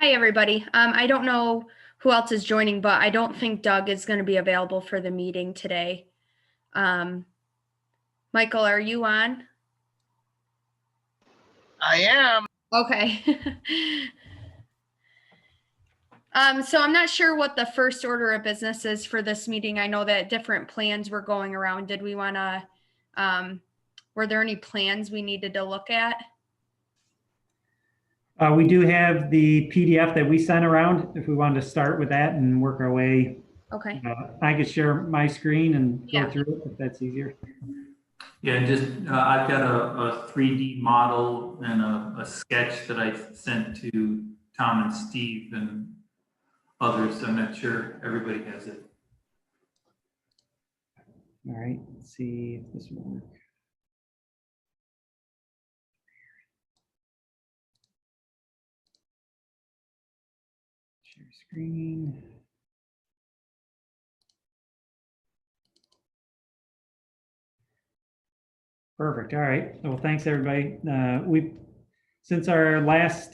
Hi, everybody. I don't know who else is joining, but I don't think Doug is going to be available for the meeting today. Michael, are you on? I am. Okay. So I'm not sure what the first order of business is for this meeting. I know that different plans were going around. Did we want to, were there any plans we needed to look at? We do have the PDF that we sent around, if we wanted to start with that and work our way. Okay. I could share my screen and Yeah. go through it if that's easier. Yeah, and just, I've got a 3D model and a sketch that I sent to Tom and Steve and others. I'm not sure everybody has it. All right, let's see if this will work. Share screen. Perfect. All right. Well, thanks everybody. Since our last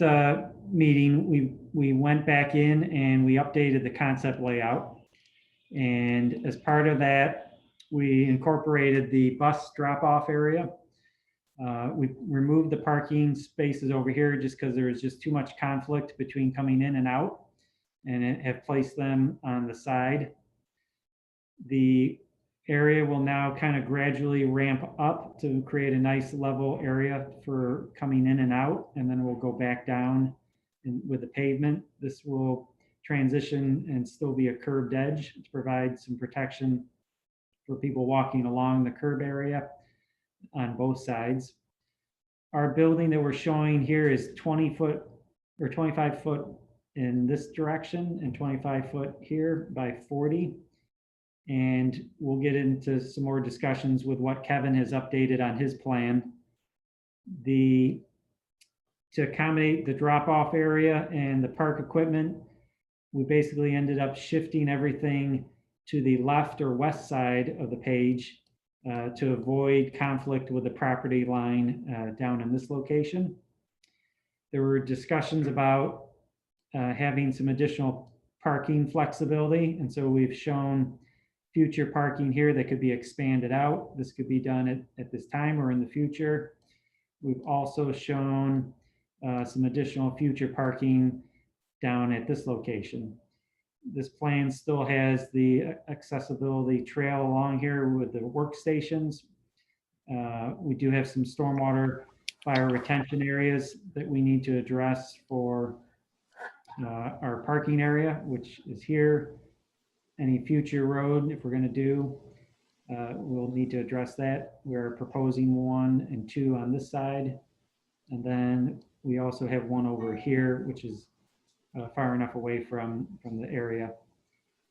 meeting, we went back in and we updated the concept layout. And as part of that, we incorporated the bus drop-off area. We removed the parking spaces over here just because there was just too much conflict between coming in and out, and have placed them on the side. The area will now kind of gradually ramp up to create a nice level area for coming in and out, and then we'll go back down with the pavement. This will transition and still be a curved edge to provide some protection for people walking along the curb area on both sides. Our building that we're showing here is 20 foot or 25 foot in this direction and 25 foot here by 40. And we'll get into some more discussions with what Kevin has updated on his plan. To accommodate the drop-off area and the park equipment, we basically ended up shifting everything to the left or west side of the page to avoid conflict with the property line down in this location. There were discussions about having some additional parking flexibility, and so we've shown future parking here that could be expanded out. This could be done at this time or in the future. We've also shown some additional future parking down at this location. This plan still has the accessibility trail along here with the workstations. We do have some stormwater fire retention areas that we need to address for our parking area, which is here. Any future road, if we're going to do, we'll need to address that. We're proposing 1 and 2 on this side. And then we also have one over here, which is far enough away from the area.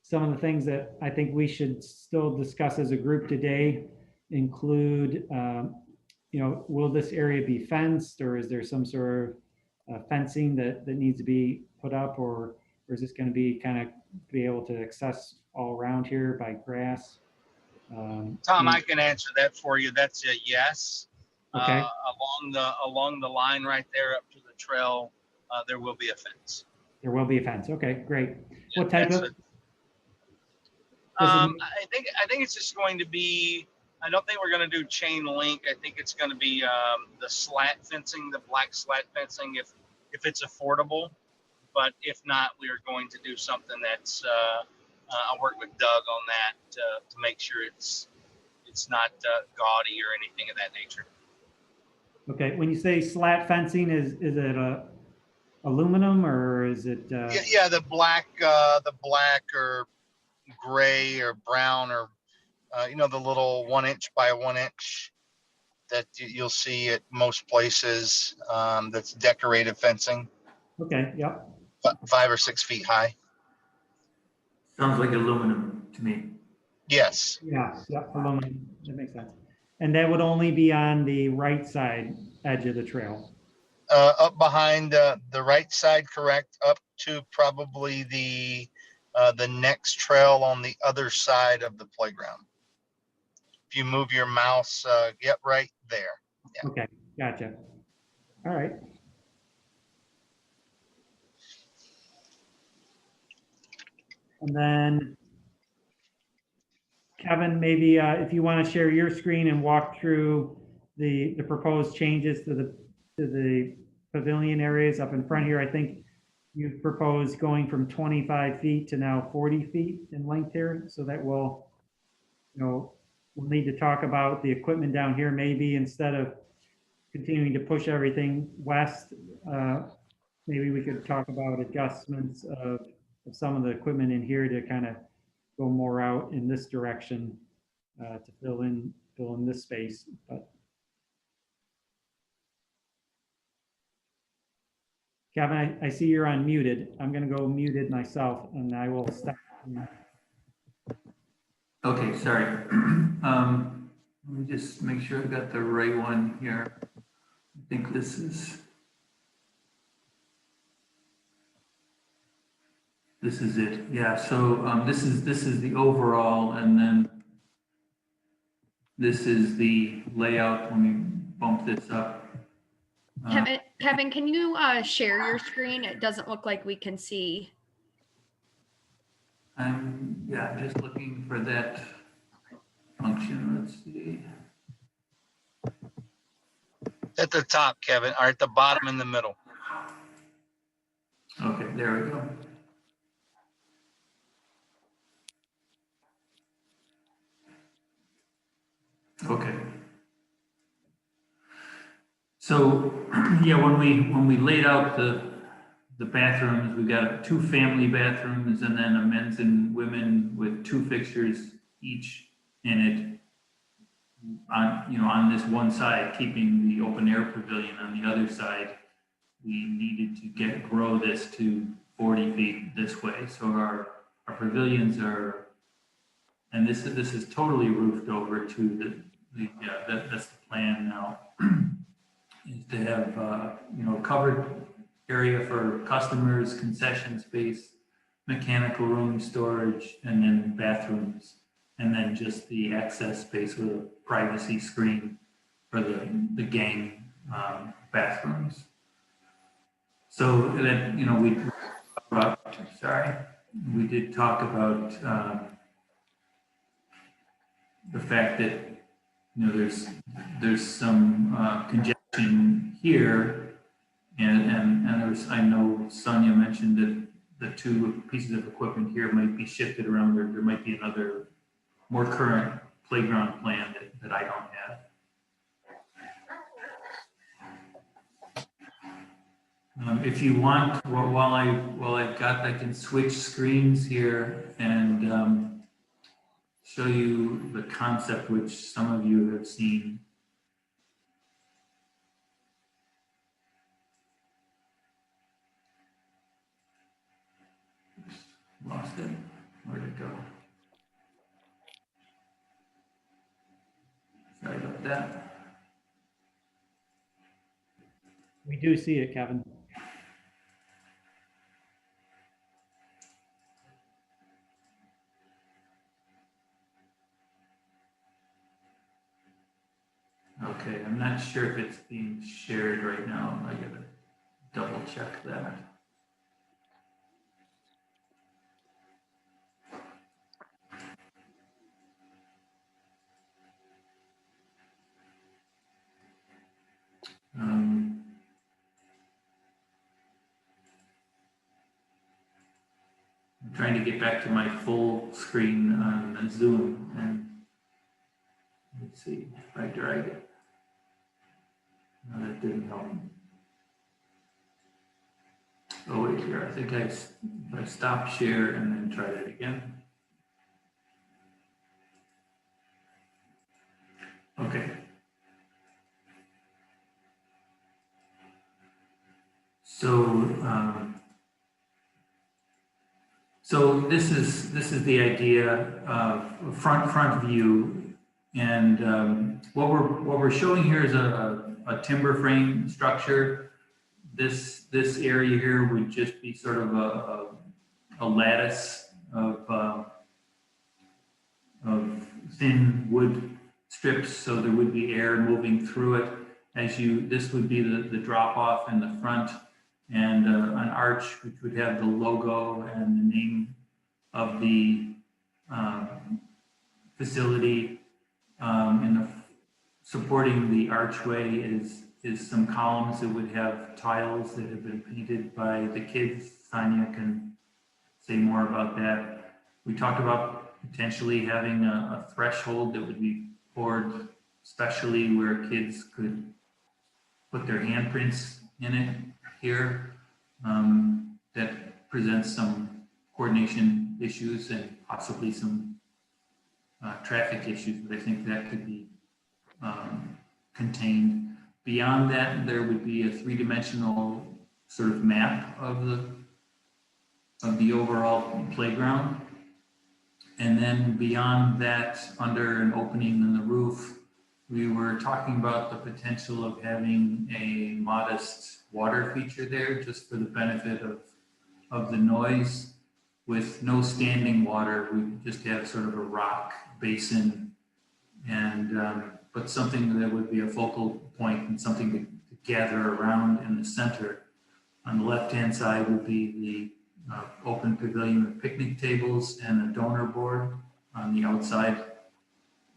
Some of the things that I think we should still discuss as a group today include, will this area be fenced, or is there some sort of fencing that needs to be put up, or is this going to be kind of be able to access all around here by grass? Tom, I can answer that for you. That's a yes. Okay. Along the line right there up to the trail, there will be a fence. There will be a fence. Okay, great. Yeah, what type of? I think it's just going to be. I don't think we're going to do chain link. I think it's going to be the slat fencing, the black slat fencing, if it's affordable. But if not, we are going to do something that's. I'll work with Doug on that to make sure it's not gaudy or anything of that nature. Okay, when you say slat fencing, is it aluminum or is it? Yeah, the black or gray or brown or the little 1 inch by 1 inch that you'll see at most places. That's decorative fencing. Okay. Yep. 5 or 6 feet high. Sounds like aluminum to me. Yes. Yeah. Yep. Aluminum. That makes sense. And that would only be on the right side edge of the trail. Up behind the right side, correct. Up to probably the next trail on the other side of the playground. If you move your mouse, get right there. Yeah. Okay, gotcha. All right. And then Kevin, maybe if you want to share your screen and walk through the proposed changes to the pavilion areas up in front here. I think you've proposed going from 25 feet to now 40 feet in length here. So that will, we'll need to talk about the equipment down here, maybe instead of continuing to push everything west. Maybe we could talk about adjustments of some of the equipment in here to kind of go more out in this direction to fill in this space. But Kevin, I see you're unmuted. I'm going to go muted myself, and I will stop. Okay, sorry. Let me just make sure I got the right one here. I think this is it. Yeah, so this is the overall, and then this is the layout when we bump this up. Kevin, can you share your screen? It doesn't look like we can see. I'm just looking for that function. Let's see. At the top, Kevin, or at the bottom in the middle. Okay, there we go. Okay. So, yeah, when we laid out the bathrooms, we got 2 family bathrooms and then a men's and women with 2 fixtures each in it on this one side, keeping the open air pavilion on the other side. We needed to grow this to 40 feet this way. So our pavilions are, and this is totally roofed over to that's the plan now, is to have covered area for customers, concession space, mechanical room storage, and then bathrooms, and then just the access space with a privacy screen for the gang bathrooms. So that we did talk about the fact that there's some congestion here, and I know Sonia mentioned that the 2 pieces of equipment here might be shifted around. There might be another more current playground plan that I don't have. If you want, while I've got, I can switch screens here and show you the concept which some of you have seen. Oops, lost it. Where'd it go? Sorry about that. We do see it, Kevin. Okay, I'm not sure if it's being shared right now. I gotta double check that. I'm trying to get back to my full screen on Zoom, and let's see if I drag it. No, that didn't help. Oh wait, here, I think if I stop share and then try it again. Okay. So this is the idea of front view, and what we're showing here is a timber frame structure. This area here would just be sort of a lattice of thin wood strips, so there would be air moving through it. This would be the drop off in the front, and an arch which would have the logo and the name of the facility. In the supporting the archway is some columns that would have tiles that have been painted by the kids. Sonia can say more about that. We talked about potentially having a threshold that would be poured, especially where kids could put their handprints in it here. That presents some coordination issues and possibly some traffic issues, but I think that could be contained. Beyond that, there would be a three-dimensional sort of map of the overall playground. And then beyond that, under an opening in the roof, we were talking about the potential of having a modest water feature there just for the benefit of the noise. With no standing water, we just have sort of a rock basin, and but something that would be a focal point and something to gather around in the center. On the left-hand side would be the open pavilion with picnic tables and a donor board on the outside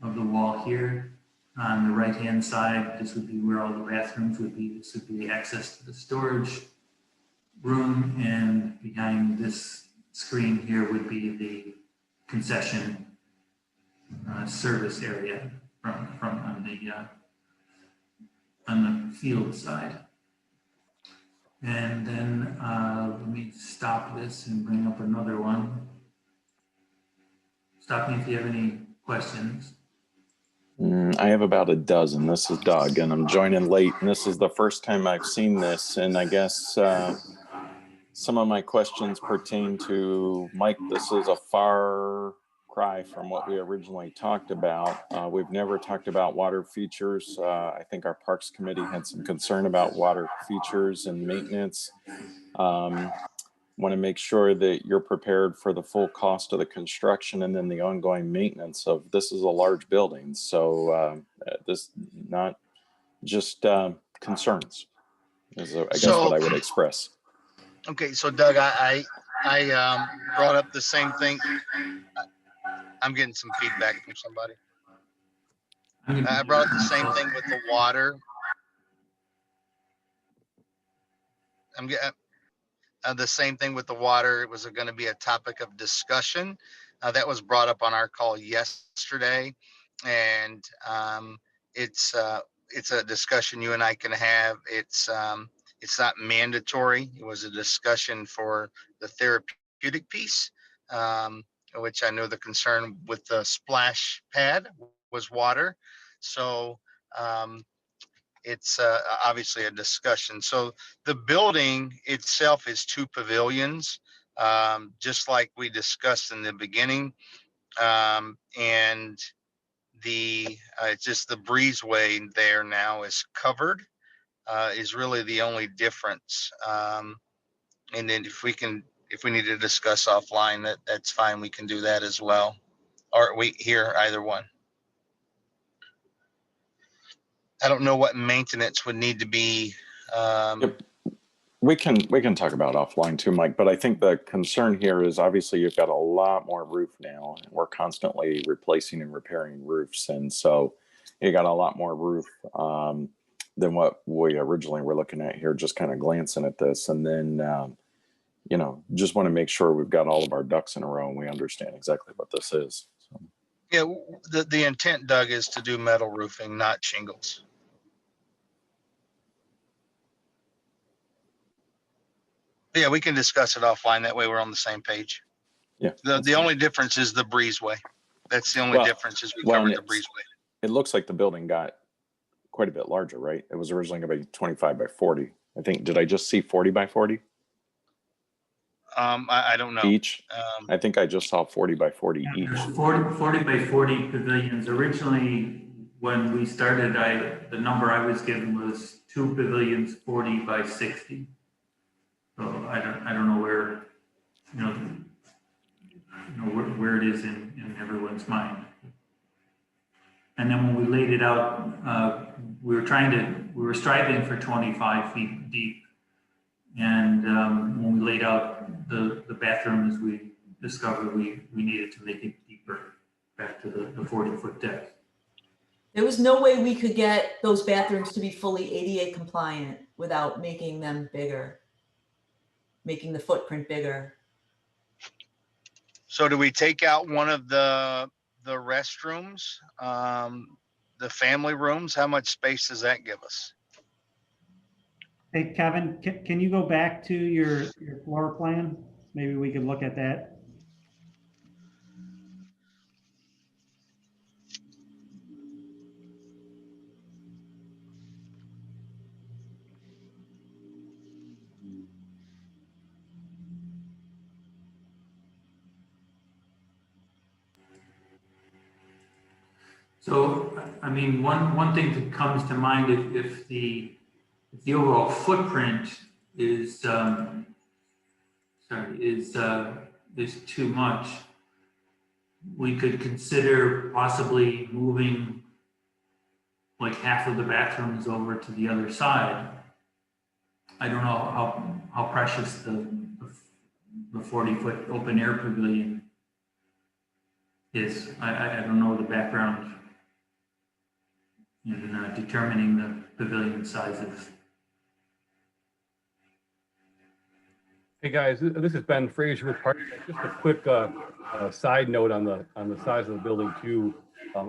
of the wall here. On the right-hand side, this would be where all the bathrooms would be. This would be access to the storage room, and behind this screen here would be the concession service area from on the field side. And then let me stop this and bring up another one. Stop me if you have any questions. I have about a dozen. This is Doug, and I'm joining late. And this is the first time I've seen this. And I guess some of my questions pertain to Mike. This is a far cry from what we originally talked about. We've never talked about water features. I think our Parks Committee had some concern about water features and maintenance. Want to make sure that you're prepared for the full cost of the construction and then the ongoing maintenance of this is a large building. So this not just concerns is I guess what I would express. Okay, so Doug, I brought up the same thing. I'm getting some feedback from somebody. I brought up the same thing with the water. I'm getting the same thing with the water. It was going to be a topic of discussion that was brought up on our call yesterday, and it's a discussion you and I can have. It's not mandatory. It was a discussion for the therapeutic piece, which I know the concern with the splash pad was water. So it's obviously a discussion. So the building itself is 2 pavilions, just like we discussed in the beginning. And it's just the breezeway there now is covered, is really the only difference. And then if we need to discuss offline, that's fine. We can do that as well. Or we hear either one. I don't know what maintenance would need to be. Yep. We can talk about offline too, Mike, but I think the concern here is obviously you've got a lot more roof now, and we're constantly replacing and repairing roofs. And so you got a lot more roof than what we originally were looking at here, just kind of glancing at this. And then, just want to make sure we've got all of our ducks in a row and we understand exactly what this is. So. Yeah, the intent, Doug, is to do metal roofing, not shingles. Yeah, we can discuss it offline. That way we're on the same page. Yeah. The only difference is the breezeway. That's the only difference is we covered the breezeway. It looks like the building got quite a bit larger, right? It was originally going to be 25 by 40. I think, did I just see 40 by 40? I don't know. Each? I think I just saw 40 by 40 each. 40 by 40 pavilions. Originally, when we started, the number I was given was 2 pavilions, 40 by 60. So I don't know where, where it is in everyone's mind. And then when we laid it out, we were striving for 25 feet deep. And when we laid out the bathrooms, we discovered we needed to make it deeper back to the 40-foot depth. There was no way we could get those bathrooms to be fully ADA compliant without making them bigger, making the footprint bigger. So do we take out one of the restrooms, the family rooms? How much space does that give us? Hey, Kevin, can you go back to your floor plan? Maybe we could look at that. So, I mean, one thing that comes to mind, if the overall footprint is too much, we could consider possibly moving like half of the bathrooms over to the other side. I don't know how precious the 40-foot open air pavilion is. I don't know the background in determining the pavilion sizes. Hey guys, this is Ben Frazier with Park. Just a quick side note on the size of the building too.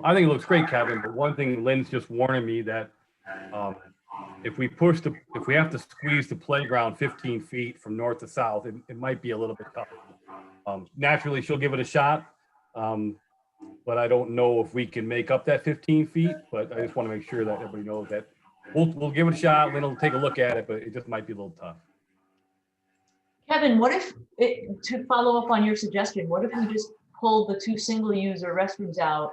I think it looks great, Kevin. But one thing Lynn's just warning me that if we have to squeeze the playground 15 feet from north to south, it might be a little bit tough. Naturally, she'll give it a shot, but I don't know if we can make up that 15 feet. But I just want to make sure that everybody knows that we'll give it a shot. Lynn will take a look at it, but it just might be a little tough. Kevin, what if, to follow up on your suggestion, what if we just pulled the 2 single-user restrooms out,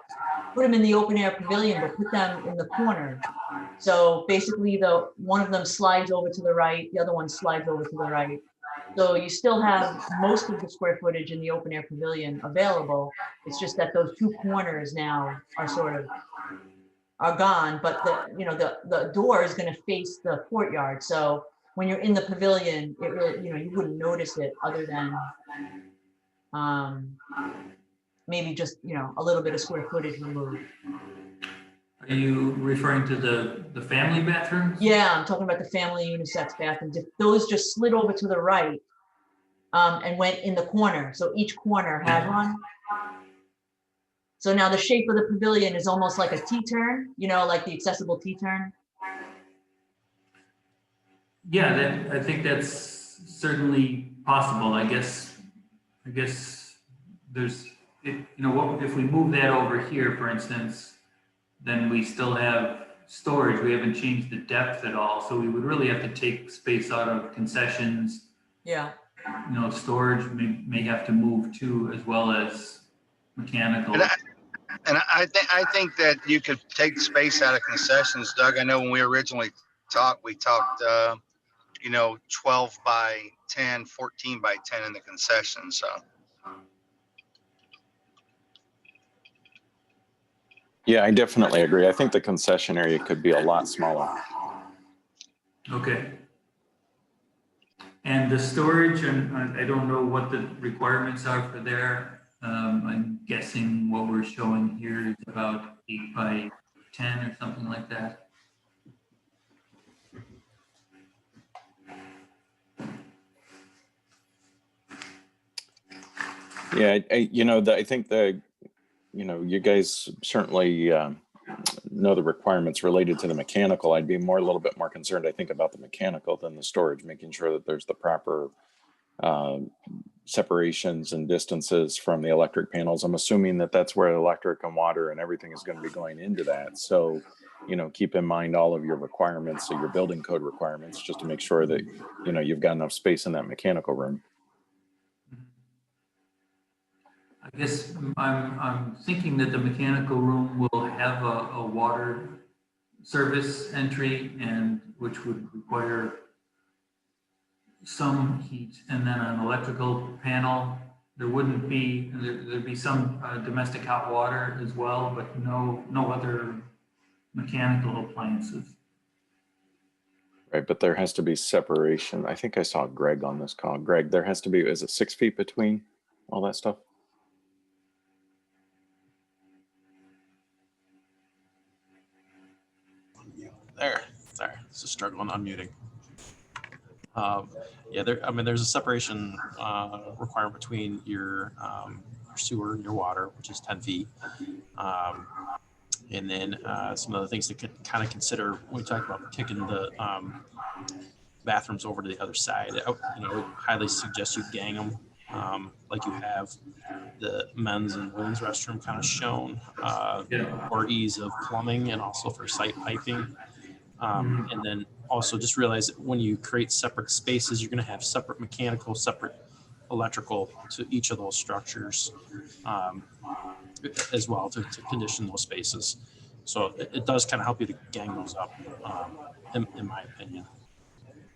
put them in the open-air pavilion, but put them in the corner? So basically, one of them slides over to the right, the other one slides over to the right. So you still have most of the square footage in the open-air pavilion available. It's just that those 2 corners now are gone, but the door is going to face the courtyard. So when you're in the pavilion, it really, you wouldn't notice it other than maybe just, a little bit of square footage removed. Are you referring to the family bathrooms? Yeah, I'm talking about the family unisex bathrooms. If those just slid over to the right and went in the corner, so each corner had one. So now the shape of the pavilion is almost like a T-turn, like the accessible T-turn. Yeah, I think that's certainly possible. I guess there's, if we move that over here, for instance, then we still have storage. We haven't changed the depth at all. So we would really have to take space out of concessions. Yeah. Storage may have to move too, as well as mechanical. And I think that you could take space out of concessions, Doug. I know when we originally talked, 12 by 10, 14 by 10 in the concession. So. Yeah, I definitely agree. I think the concession area could be a lot smaller. Okay. And the storage, and I don't know what the requirements are for there. I'm guessing what we're showing here is about 8 by 10 or something like that. Yeah, I think you guys certainly know the requirements related to the mechanical. I'd be a little bit more concerned, I think, about the mechanical than the storage, making sure that there's the proper separations and distances from the electric panels. I'm assuming that that's where electric and water and everything is going to be going into that. So, keep in mind all of your requirements, so your building code requirements, just to make sure that, you've got enough space in that mechanical room. I guess I'm thinking that the mechanical room will have a water service entry, and which would require some heat, and then an electrical panel. There'd be some domestic hot water as well, but no other mechanical appliances. Right, but there has to be separation. I think I saw Greg on this call. Greg, there has to be, is it 6 feet between? all that stuff. There, sorry, just struggling unmuting. Yeah, I mean, there's a separation requirement between your sewer and your water, which is 10 feet. And then some other things to kind of consider when we talk about kicking the bathrooms over to the other side. I would highly suggest you gang them like you have the men's and women's restroom kind of shown for ease of plumbing and also for site piping. And then also just realize that when you create separate spaces, you're going to have separate mechanical, separate electrical to each of those structures as well to condition those spaces. So it does kind of help you to gang those up, in my opinion.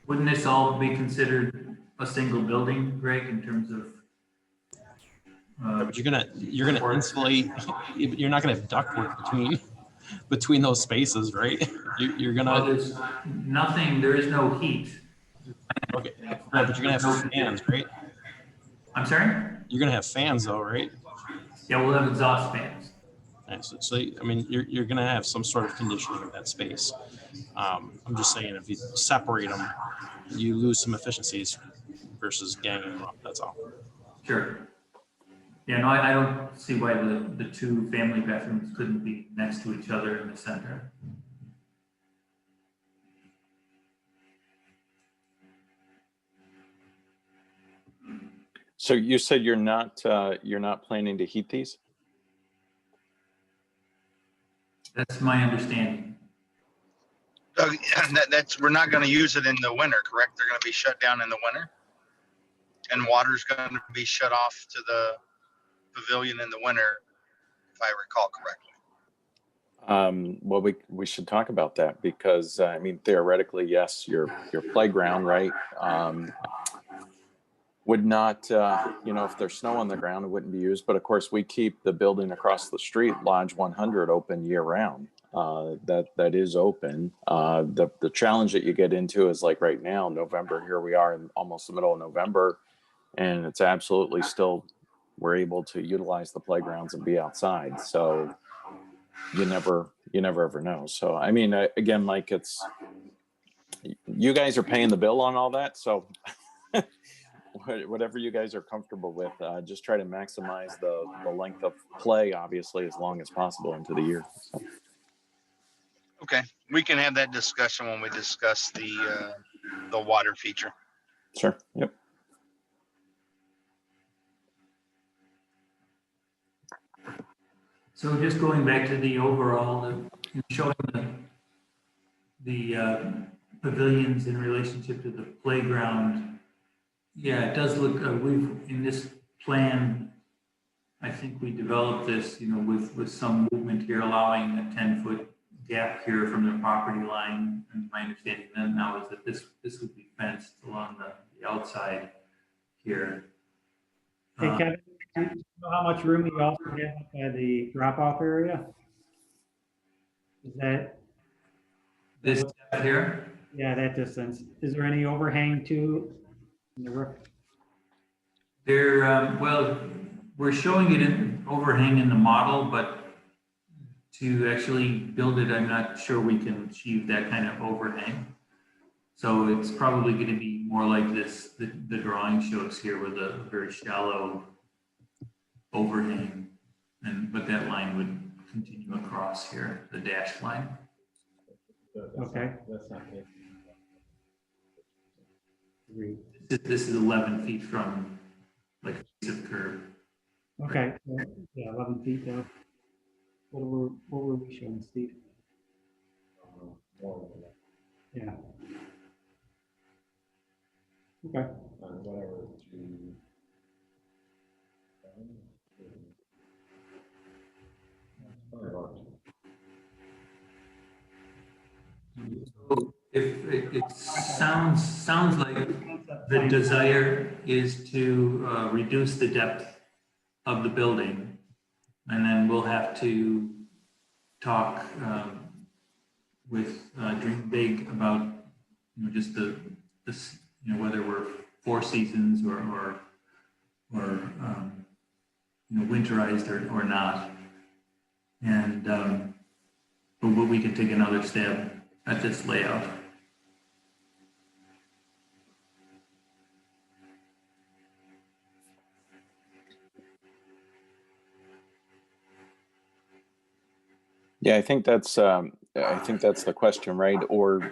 Wouldn't this all be considered a single building, Greg, in terms of? But you're gonna insulate. You're not gonna have ductwork between those spaces, right? You're gonna. Well, there's nothing. There is no heat. Okay, but you're gonna have fans, right? I'm sorry? You're gonna have fans though, right? Yeah, we'll have exhaust fans. Yeah, so I mean, you're gonna have some sort of conditioning of that space. I'm just saying, if you separate them, you lose some efficiencies versus ganging them up. That's all. Sure. Yeah, no, I don't see why the two family bathrooms couldn't be next to each other in the center. So you said you're not planning to heat these? That's my understanding. We're not going to use it in the winter, correct? They're going to be shut down in the winter, and water's going to be shut off to the pavilion in the winter, if I recall correctly. Well, we should talk about that because I mean, theoretically, yes, your playground, right? Would not, if there's snow on the ground, it wouldn't be used. But of course, we keep the building across the street, Lodge 100, open year round. That is open. The challenge that you get into is like right now, November. Here we are in almost the middle of November, and it's absolutely still. We're able to utilize the playgrounds and be outside. So you never ever know. So I mean, again, Mike, it's you guys are paying the bill on all that, so. Whatever you guys are comfortable with, just try to maximize the length of play, obviously, as long as possible into the year. So. Okay, we can have that discussion when we discuss the water feature. Sure. Yep. So just going back to the overall, showing the pavilions in relationship to the playground. Yeah, it does look, in this plan, I think we developed this, with some movement here, allowing a 10-foot gap here from the property line. And my understanding then now is that this would be fenced along the outside here. Hey, Kevin, do you know how much room you also have at the drop-off area? Is that? This here? Yeah, that distance. Is there any overhang too? In the roof? There, well, we're showing it in overhang in the model, but to actually build it, I'm not sure we can achieve that kind of overhang. So it's probably going to be more like this, the drawing shows here with a very shallow overhang. But that line would continue across here, the dashed line. Okay. This is 11 feet from like a piece of curb. Okay, yeah, 11 feet though. What were we showing, Steve? Yeah. Okay. So if it sounds like the desire is to reduce the depth of the building, and then we'll have to talk with Dream Big about just whether we're 4 seasons or winterized or not. And, but we can take another stab at this layout. Yeah, I think that's the question, right? Or,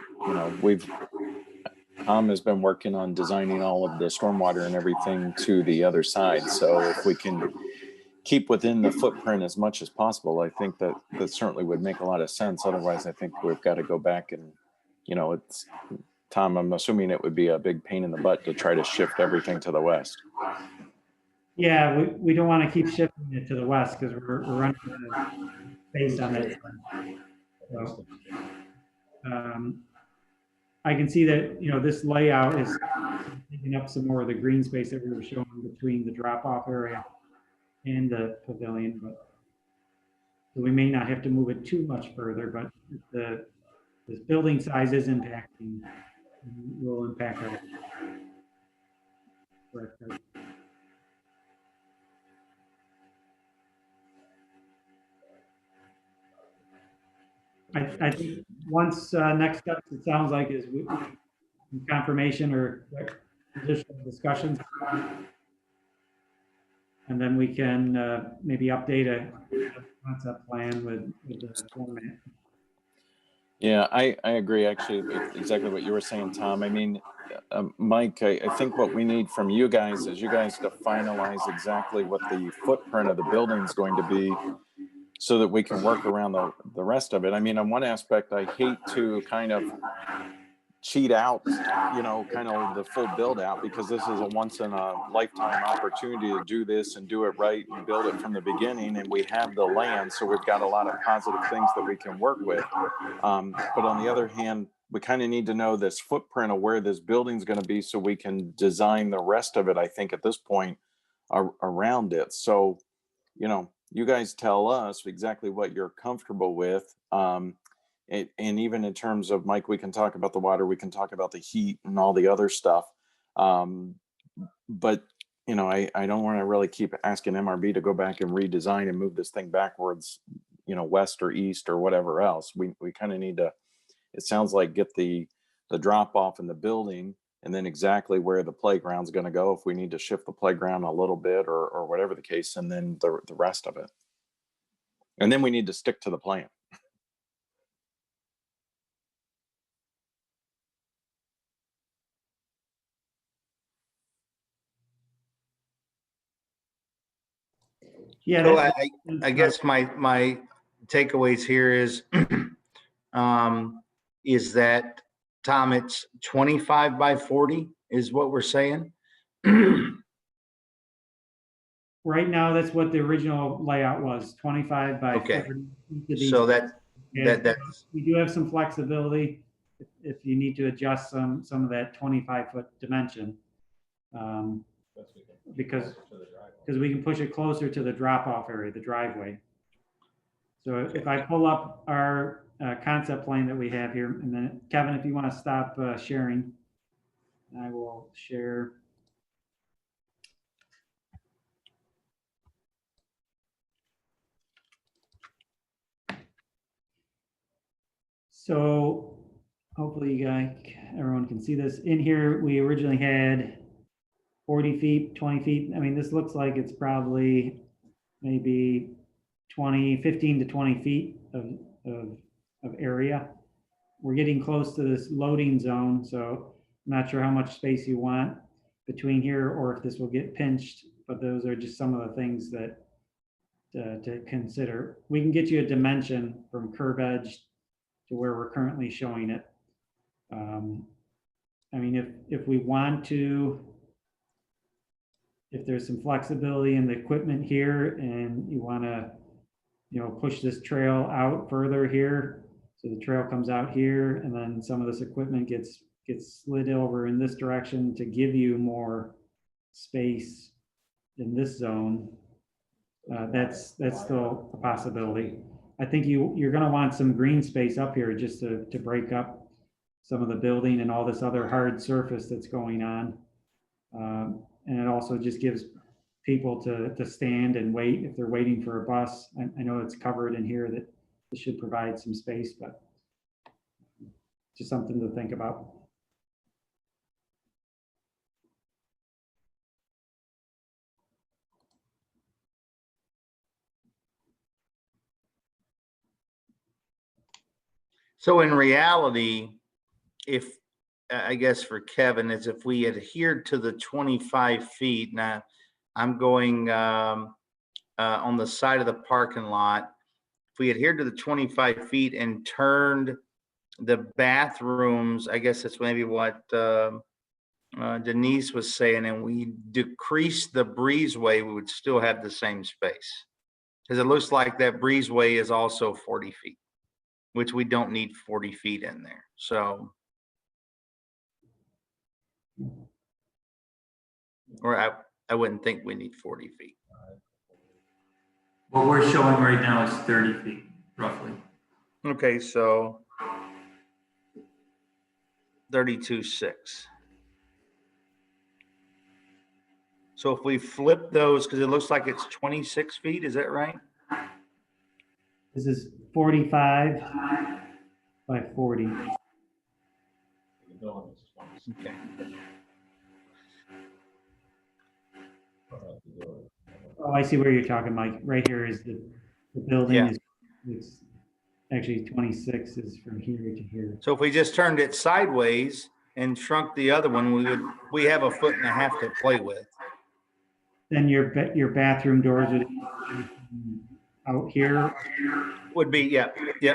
Tom has been working on designing all of the stormwater and everything to the other side. So if we can keep within the footprint as much as possible, I think that certainly would make a lot of sense. Otherwise, I think we've got to go back and, it's, Tom, I'm assuming it would be a big pain in the butt to try to shift everything to the west. Yeah, we don't want to keep shifting it to the west because we're running out of space on that side. So, I can see that, this layout is taking up some more of the green space that we were showing between the drop-off area and the pavilion, but so we may not have to move it too much further, but this building size is impacting, will impact our. I think once next steps, it sounds like is confirmation or additional discussions. And then we can maybe update a concept plan with the format. Yeah, I agree. Actually, exactly what you were saying, Tom. I mean, Mike, I think what we need from you guys is you guys to finalize exactly what the footprint of the building is going to be, so that we can work around the rest of it. I mean, on one aspect, I hate to kind of cheat out, kind of the full build out, because this is a once in a lifetime opportunity to do this and do it right and build it from the beginning. And we have the land, so we've got a lot of positive things that we can work with. But on the other hand, we kind of need to know this footprint of where this building's going to be so we can design the rest of it, I think, at this point around it. So, you guys tell us exactly what you're comfortable with. And even in terms of, Mike, we can talk about the water, we can talk about the heat and all the other stuff. But, I don't want to really keep asking MRB to go back and redesign and move this thing backwards, west or east or whatever else. We kind of need to, it sounds like, get the drop off in the building, and then exactly where the playground's going to go, if we need to shift the playground a little bit or whatever the case, and then the rest of it. And then we need to stick to the plan. Yeah, So I guess my takeaways here is that, Tom, it's 25 by 40 is what we're saying. right now, that's what the original layout was, 25 by Okay. 40. So that's We do have some flexibility if you need to adjust some of that 25-foot dimension. Because we can push it closer to the drop-off area, the driveway. So if I pull up our concept plan that we have here, and then Kevin, if you want to stop sharing, I will share. So hopefully everyone can see this. In here, we originally had 40 feet, 20 feet. I mean, this looks like it's probably maybe 15 to 20 feet of area. We're getting close to this loading zone, so I'm not sure how much space you want between here or if this will get pinched, but those are just some of the things that to consider. We can get you a dimension from curb edge to where we're currently showing it. I mean, if we want to, if there's some flexibility in the equipment here and you want to, push this trail out further here, so the trail comes out here and then some of this equipment gets slid over in this direction to give you more space in this zone, that's still a possibility. I think you're going to want some green space up here just to break up some of the building and all this other hard surface that's going on. And it also just gives people to stand and wait if they're waiting for a bus. I know it's covered in here that it should provide some space, but just something to think about. So in reality, if, I guess for Kevin, is if we adhered to the 25 feet, now I'm going on the side of the parking lot. If we adhered to the 25 feet and turned the bathrooms, I guess that's maybe what Denise was saying, and we decreased the breezeway, we would still have the same space. Because it looks like that breezeway is also 40 feet, which we don't need 40 feet in there. So, or I wouldn't think we need 40 feet. What we're showing right now is 30 feet, roughly. Okay, so 32.6. So if we flip those, because it looks like it's 26 feet, is that right? This is 45 by 40. Okay. Oh, I see where you're talking, Mike. Right here is the building Yeah. is, it's actually 26 is from here to here. So if we just turned it sideways and shrunk the other one, we have 1.5 feet to play with. Then your bathroom doors would be out here. Would be, yep. Does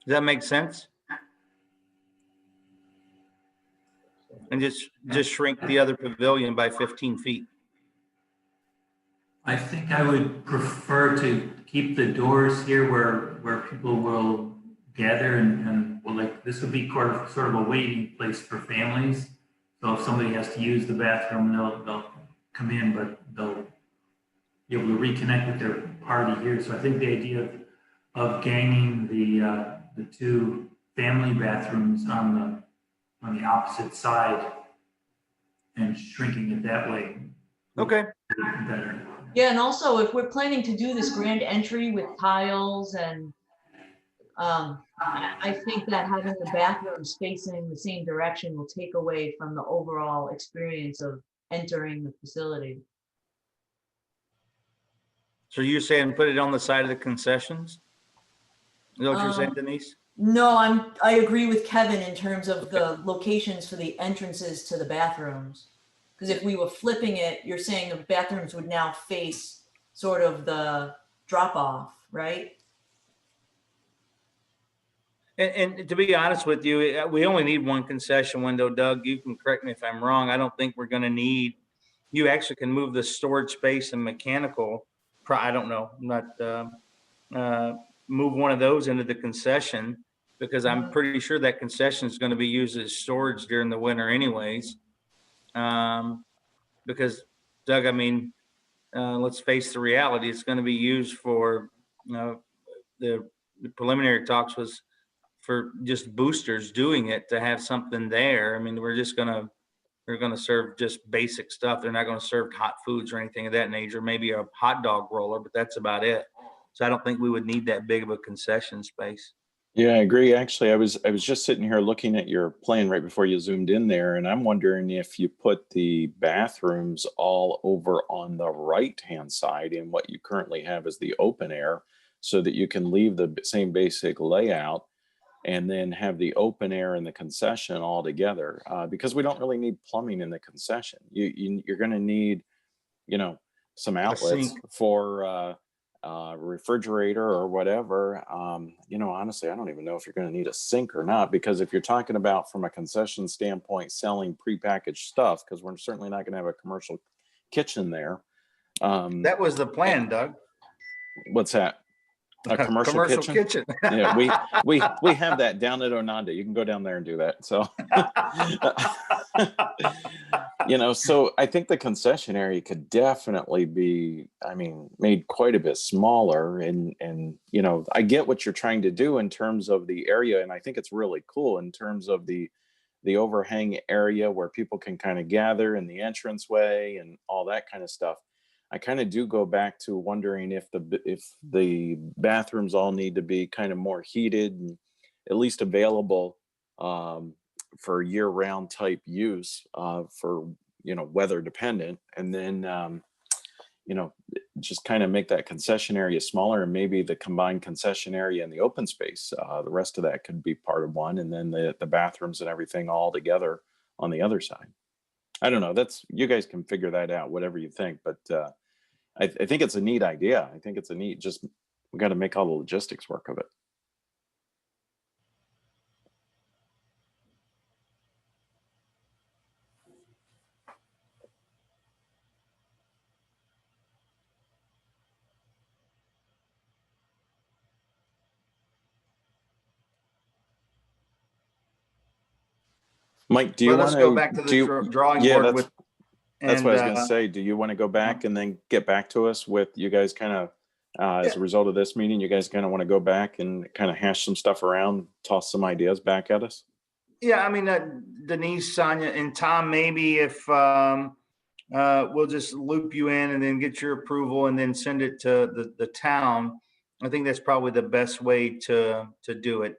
that make sense? And just shrink the other pavilion by 15 feet. I think I would prefer to keep the doors here where people will gather and well, like this would be sort of a waiting place for families. So if somebody has to use the bathroom, they'll come in, but they'll be able to reconnect with their party here. So I think the idea of ganging the two family bathrooms on the opposite side and shrinking it that way. Okay. Better. Yeah, and also if we're planning to do this grand entry with tiles and I think that having the bathrooms facing the same direction will take away from the overall experience of entering the facility. So you're saying put it on the side of the concessions? Is that what you're saying, Denise? No, I agree with Kevin in terms of the locations for the entrances to the bathrooms. Because if we were flipping it, you're saying the bathrooms would now face sort of the drop off, right? And to be honest with you, we only need one concession window. Doug, you can correct me if I'm wrong. I don't think we're going to need, you actually can move the storage space and mechanical. I don't know, I'm not, move one of those into the concession because I'm pretty sure that concession is going to be used as storage during the winter anyways. Because Doug, I mean, let's face the reality, it's going to be used for, the preliminary talks was for just boosters doing it to have something there. I mean, they're going to serve just basic stuff. They're not going to serve hot foods or anything of that nature, maybe a hot dog roller, but that's about it. So I don't think we would need that big of a concession space. Yeah, I agree. Actually, I was just sitting here looking at your plan right before you zoomed in there, and I'm wondering if you put the bathrooms all over on the right-hand side in what you currently have as the open air, so that you can leave the same basic layout and then have the open air and the concession all together, because we don't really need plumbing in the concession. You're going to need, some outlets sink. for refrigerator or whatever. Honestly, I don't even know if you're going to need a sink or not, because if you're talking about from a concession standpoint selling prepackaged stuff, because we're certainly not going to have a commercial kitchen there. That was the plan, Doug. What's that? A commercial kitchen? Yeah, we have that down at Ononda. You can go down there and do that. So, so I think the concession area could definitely be, made quite a bit smaller. And I get what you're trying to do in terms of the area. And I think it's really cool in terms of the the overhang area where people can kind of gather in the entranceway and all that kind of stuff. I kind of do go back to wondering if the bathrooms all need to be kind of more heated and at least available for year-round type use for, you know, weather dependent. And then, you know, just kind of make that concession area smaller, and maybe the combined concession area and the open space, the rest of that could be part of one, and then the bathrooms and everything all together on the other side. I don't know. That's, you guys can figure that out, whatever you think. But I think it's a neat idea. I think it's a neat, just we got to make all the logistics work of it. Mike, do you Well, want let's go back to the drawing yeah, board with. that's what I was going and, to say. Do you want to go back and then get back to us with, you guys kind of, as a result of this meeting, you guys kind of want to go back and kind of hash some stuff around, toss some ideas back at us? Yeah, I mean, Denise, Sonia, and Tom, maybe if we'll just loop you in and then get your approval and then send it to the town. I think that's probably the best way to do it.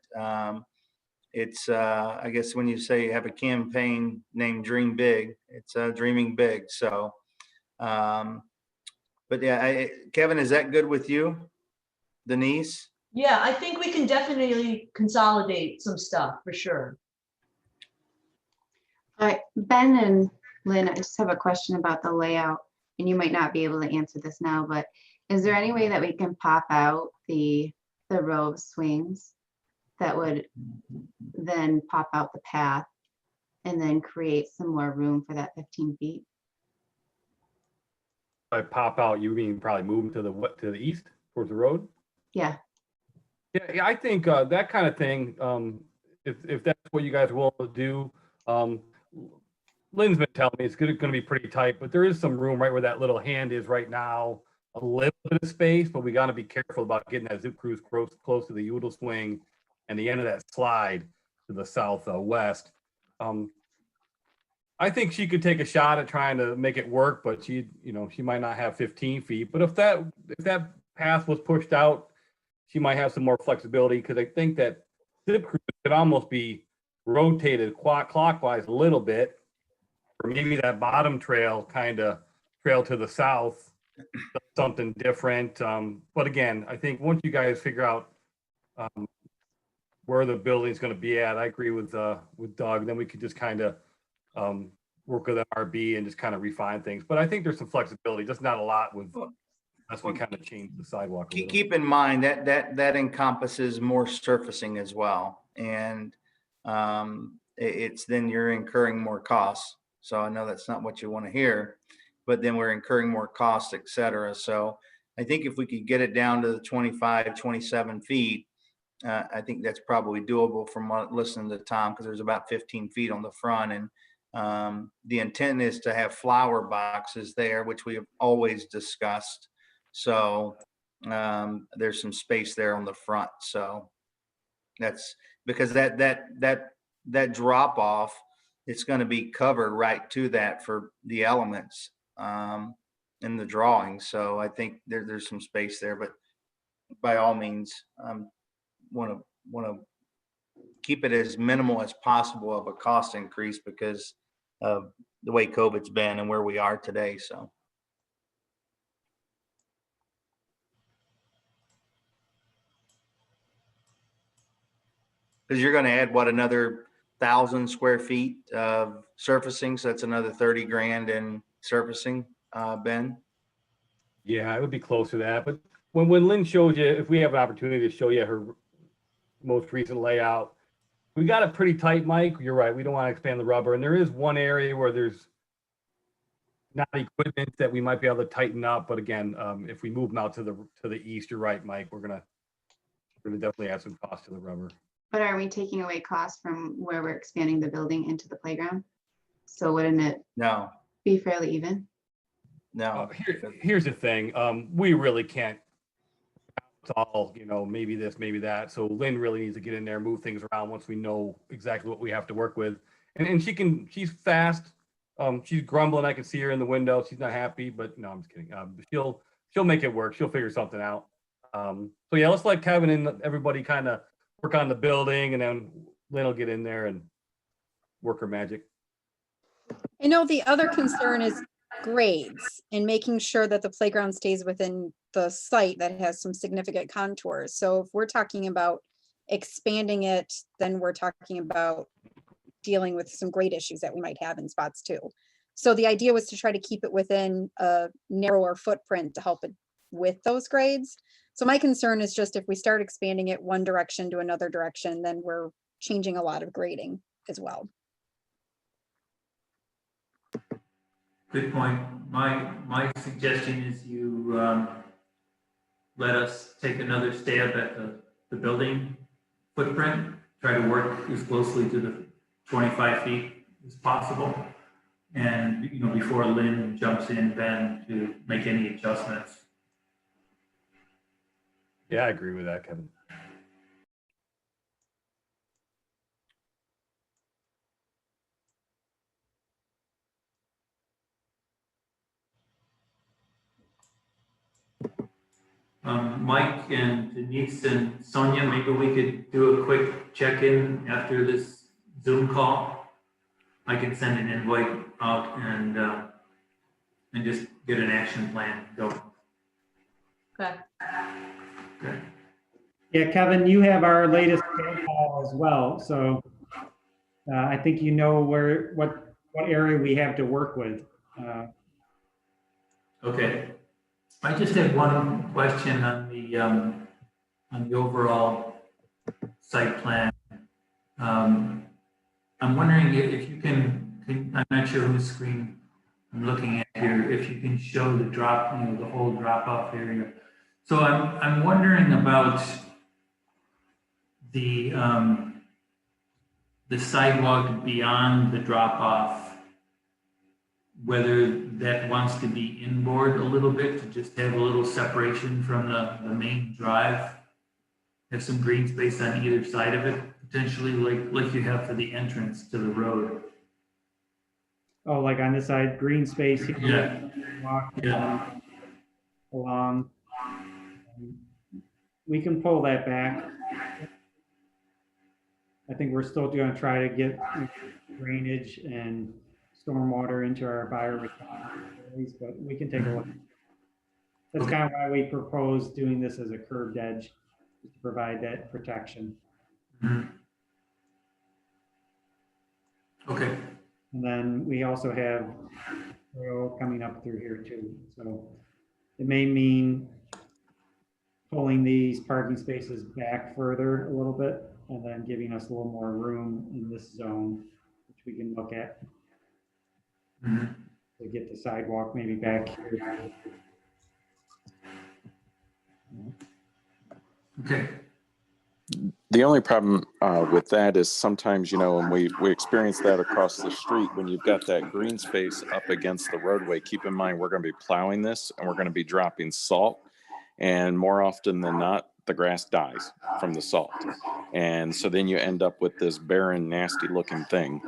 It's, I guess when you say you have a campaign named Dream Big, it's dreaming big. So, but yeah, Kevin, is that good with you? Denise? Yeah, I think we can definitely consolidate some stuff for sure. All right, Ben and Lynn, I just have a question about the layout, and you might not be able to answer this now, but is there any way that we can pop out the row of swings that would then pop out the path and then create some more room for that 15 feet? By pop out, you mean probably move them to the east towards the road? Yeah, Yeah, I think that kind of thing, if that's what you guys are willing to do. Lynn's been telling me it's going to be pretty tight, but there is some room right where that little hand is right now, a little bit of space, but we got to be careful about getting that Zip Cruise close to the Udall swing and the end of that slide to the southwest. I think she could take a shot at trying to make it work, but she might not have 15 feet. But if that path was pushed out, she might have some more flexibility, because I think that Zip Cruise could almost be rotated clockwise a little bit, or maybe that bottom trail kind of trail to the south, something different. But again, I think once you guys figure out where the building's going to be at, I agree with Doug. Then we could just kind of work with MRB and just kind of refine things. But I think there's some flexibility, just not a lot with as we kind of change the sidewalk. Keep in mind that encompasses more surfacing as well, and it's then you're incurring more costs. So I know that's not what you want to hear, but then we're incurring more costs, et cetera. So I think if we could get it down to the 25, 27 feet, I think that's probably doable from listening to Tom, because there's about 15 feet on the front. And the intent is to have flower boxes there, which we have always discussed. So there's some space there on the front. So that's because that drop off, it's going to be covered right to that for the elements in the drawing. So I think there's some space there, but by all means, want to keep it as minimal as possible of a cost increase because of the way COVID's been and where we are today. So. Because you're going to add another 1,000 square feet of surfacing, so that's another 30 grand in surfacing, Ben. Yeah, it would be close to that. But when Lynn shows you, if we have an opportunity to show you her most recent layout, we got it pretty tight, Mike. You're right. We don't want to expand the rubber. And there is one area where there's not equipment that we might be able to tighten up. But again, if we move them out to the east, you're right, Mike. We're gonna definitely add some cost to the rubber. but are we taking away costs from where we're expanding the building into the playground? So wouldn't it No, be fairly even? no. Here's the thing. We really can't. It's all, maybe this, maybe that. So Lynn really needs to get in there, move things around once we know exactly what we have to work with. And she's fast. She's grumbling. I can see her in the window. She's not happy, but no, I'm just kidding. She'll make it work. She'll figure something out. So yeah, let's let Kevin and everybody kind of work on the building, and then Lynn will get in there and work her magic. I know the other concern is grades and making sure that the playground stays within the site that has some significant contours. So if we're talking about expanding it, then we're talking about dealing with some grade issues that we might have in spots too. So the idea was to try to keep it within a narrower footprint to help it with those grades. So my concern is just if we start expanding it one direction to another direction, then we're changing a lot of grading as well. Good point. My suggestion is you let us take another stab at the building footprint, try to work as closely to the 25 feet as possible. And, you know, before Lynn jumps in, Ben, to make any adjustments. Yeah, I agree with that, Kevin. Mike and Denise and Sonia, maybe we could do a quick check-in after this Zoom call. I can send an invite out and just get an action plan going. Okay. Okay. Yeah, Kevin, you have our latest phone call as well, so I think you know what area we have to work with. Okay. I just have one question on the overall site plan. I'm wondering if you can, I'm not sure whose screen I'm looking at here, if you can show the the whole drop-off area. So I'm wondering about the sidewalk beyond the drop-off, whether that wants to be inboard a little bit to just have a little separation from the main drive, have some green space on either side of it, potentially like you have for the entrance to the road. Oh, like on this side, green space here. Yeah. Walk Yeah. along. We can pull that back. I think we're still going to try to get drainage and stormwater into our biorefineries, but we can take a look. That's kind of why we propose doing this as a curved edge, to provide that protection. Mm-hmm. Okay. And then we also have row coming up through here too. So it may mean pulling these parking spaces back further a little bit and then giving us a little more room in this zone, which we can look at. Mm-hmm. To get the sidewalk maybe back here. Okay. The only problem with that is sometimes, you know, and we experience that across the street when you've got that green space up against the roadway. Keep in mind, we're going to be plowing this and we're going to be dropping salt. And more often than not, the grass dies from the salt. And so then you end up with this barren, nasty looking thing.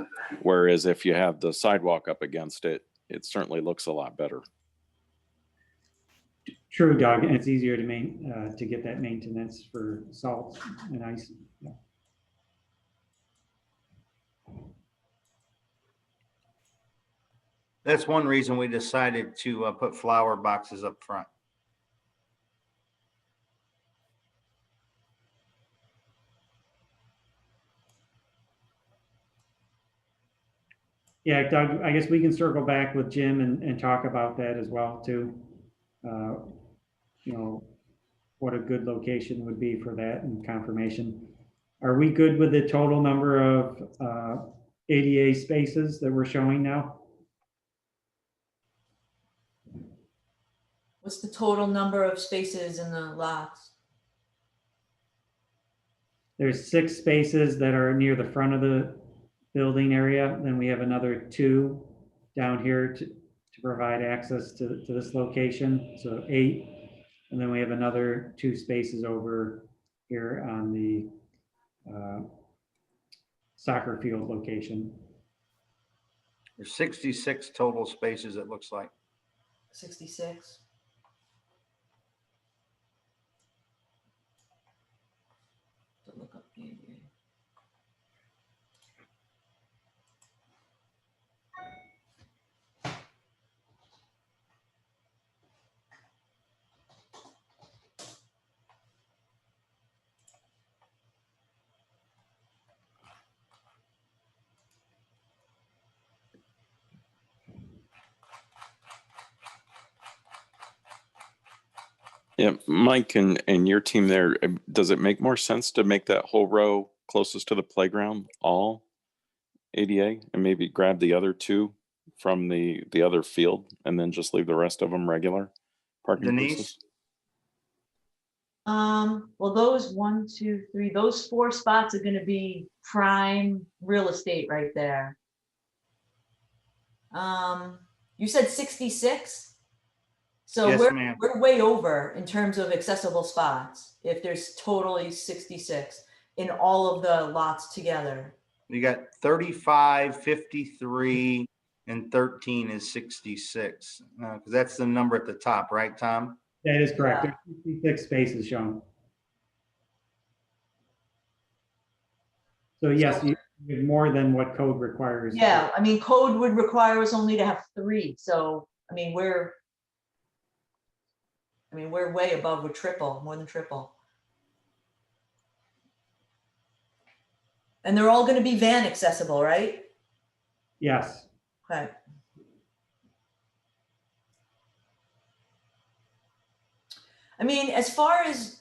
Whereas if you have the sidewalk up against it, it certainly looks a lot better. True, Doug, and it's easier to get that maintenance for salt and ice. Yeah. That's one reason we decided to put flower boxes up front. Yeah, Doug, I guess we can circle back with Jim and talk about that as well too. You know, what a good location would be for that and confirmation. Are we good with the total number of ADA spaces that we're showing now? What's the total number of spaces in the lots? There's 6 spaces that are near the front of the building area. Then we have another 2 down here to provide access to this location. So 8. And then we have another 2 spaces over here on the soccer field location. There's 66 total spaces, it looks like. 66. To look up the ADA. Yeah, Mike and your team there, does it make more sense to make that whole row closest to the playground all ADA and maybe grab the other two from the other field and then just leave the rest of them regular parking Denise? places? Well, those 1, 2, 3, those 4 spots are gonna be prime real estate right there. You said 66? So Yes, ma'am. we're way over in terms of accessible spots, if there's totally 66 in all of the lots together. You got 35, 53, and 13 is 66. Because that's the number at the top, right, Tom? That is correct. Yeah. There's 66 spaces shown. So yes, you have more than what code requires. Yeah, I mean, code would require us only to have 3, so, I mean, we're way above, we're triple, more than triple. And they're all gonna be van accessible, right? Yes. Okay. I mean, as far as,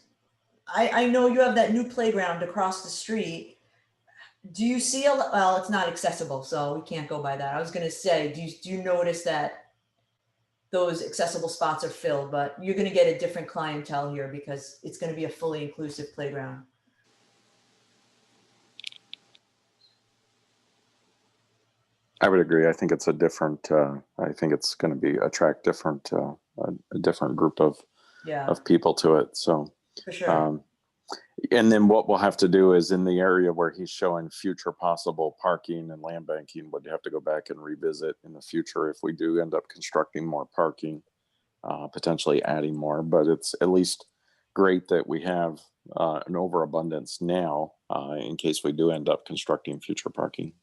I know you have that new playground across the street. Do you see well, it's not accessible, so we can't go by that. I was gonna say, do you notice that those accessible spots are filled, but you're gonna get a different clientele here because it's gonna be a fully inclusive playground. I would agree. I think it's a different, I think it's going to be attract different, a different group of Yeah, people to it. So, for sure. and then what we'll have to do is in the area where he's showing future possible parking and land banking, would have to go back and revisit in the future if we do end up constructing more parking, potentially adding more. But it's at least great that we have an overabundance now in case we do end up constructing future parking.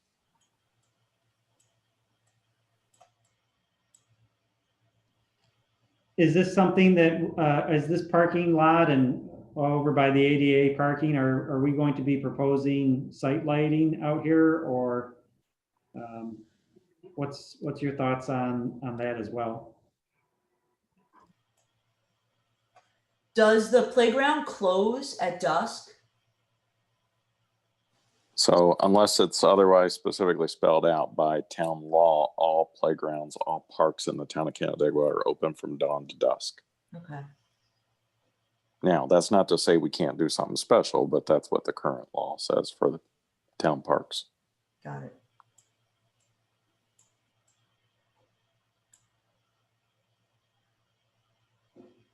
Is this something that, is this parking lot and over by the ADA parking, are we going to be proposing site lighting out here, or what's your thoughts on that as well? Does the playground close at dusk? So unless it's otherwise specifically spelled out by town law, all playgrounds, all parks in the town of Canandaigua are open from dawn to dusk. Okay. Now, that's not to say we can't do something special, but that's what the current law says for the town parks. Got it.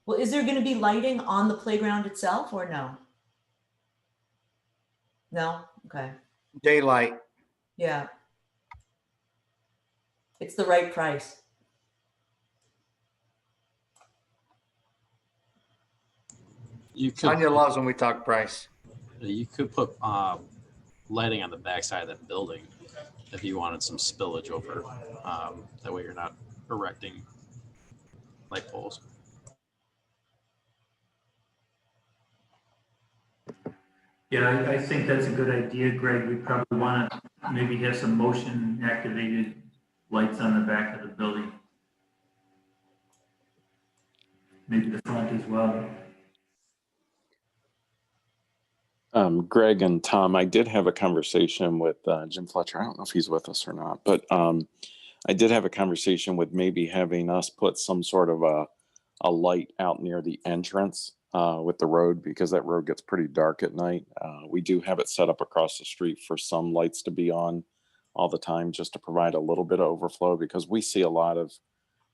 Well, is there going to be lighting on the playground itself or no? No? Okay. Daylight. Yeah. It's the right price. You could, Tanya loves when we talk price. you could put lighting on the backside of that building if you wanted some spillage over. That way you're not erecting light poles. Yeah, I think that's a good idea, Greg. We probably want to maybe have some motion activated lights on the back of the building. Maybe the front as well. Greg and Tom, I did have a conversation with Jim Fletcher. I don't know if he's with us or not, but I did have a conversation with maybe having us put some sort of a light out near the entrance with the road, because that road gets pretty dark at night. We do have it set up across the street for some lights to be on all the time, just to provide a little bit of overflow, because we see a lot of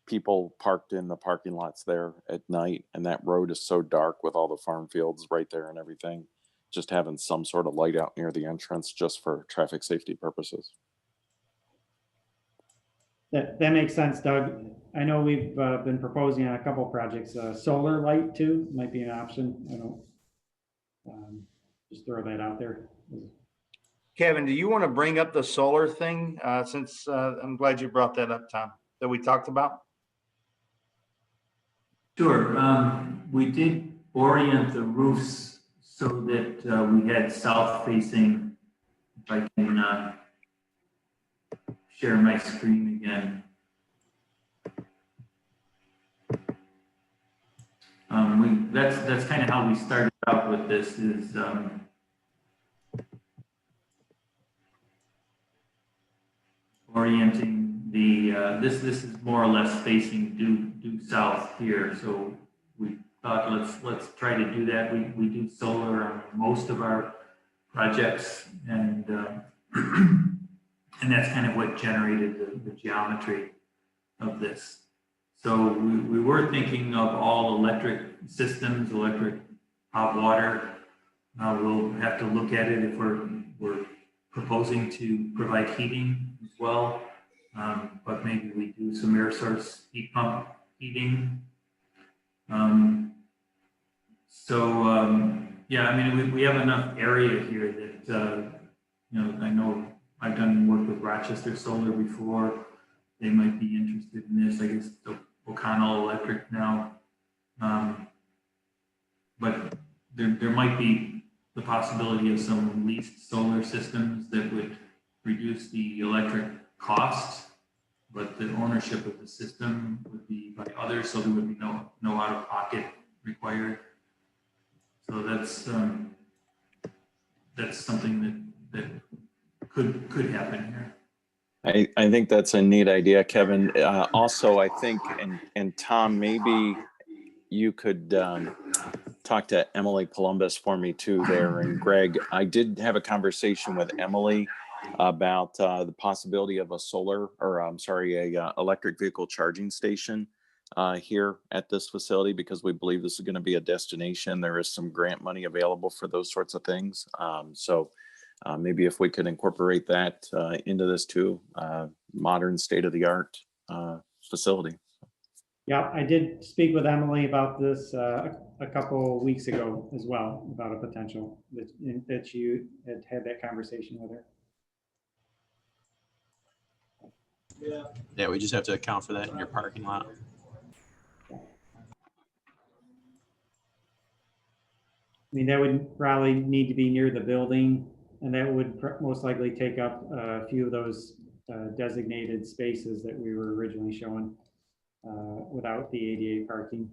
people parked in the parking lots there at night, and that road is so dark with all the farm fields right there and everything. Just having some sort of light out near the entrance just for traffic safety purposes. That makes sense, Doug. I know we've been proposing on a couple projects, solar light too, might be an option. I don't, just throw that out there. Kevin, do you want to bring up the solar thing? Since I'm glad you brought that up, Tom, that we talked about. Sure. We did orient the roofs so that we had south facing. If I can share my screen again. That's kind of how we started out with this is orienting the this is more or less facing due south here. So we thought let's try to do that. We do solar on most of our projects, and and that's kind of what generated the geometry of this. So we were thinking of all electric systems, electric hot water. We'll have to look at it if we're proposing to provide heating as well. But maybe we do some air source heat pump heating. Yeah, I mean, we have enough area here that, you know, I know I've done work with Rochester Solar before. They might be interested in this. I guess O'Connell Electric now. But there might be the possibility of some leased solar systems that would reduce the electric cost, but the ownership of the system would be by others, so there would be no out-of-pocket required. So that's something that could happen here. I think that's a neat idea, Kevin. Also, I think, and Tom, maybe you could talk to Emily Columbus for me too there. And Greg, I did have a conversation with Emily about the possibility of a solar, or I'm sorry, a electric vehicle charging station here at this facility, because we believe this is going to be a destination. There is some grant money available for those sorts of things. Maybe if we could incorporate that into this too, modern state-of-the-art facility. Yeah, I did speak with Emily about this a couple weeks ago as well, about a potential that you had that conversation with her. Yeah, we just have to account for that in your parking lot. I mean, that would probably need to be near the building, and that would most likely take up a few of those designated spaces that we were originally showing without the ADA parking.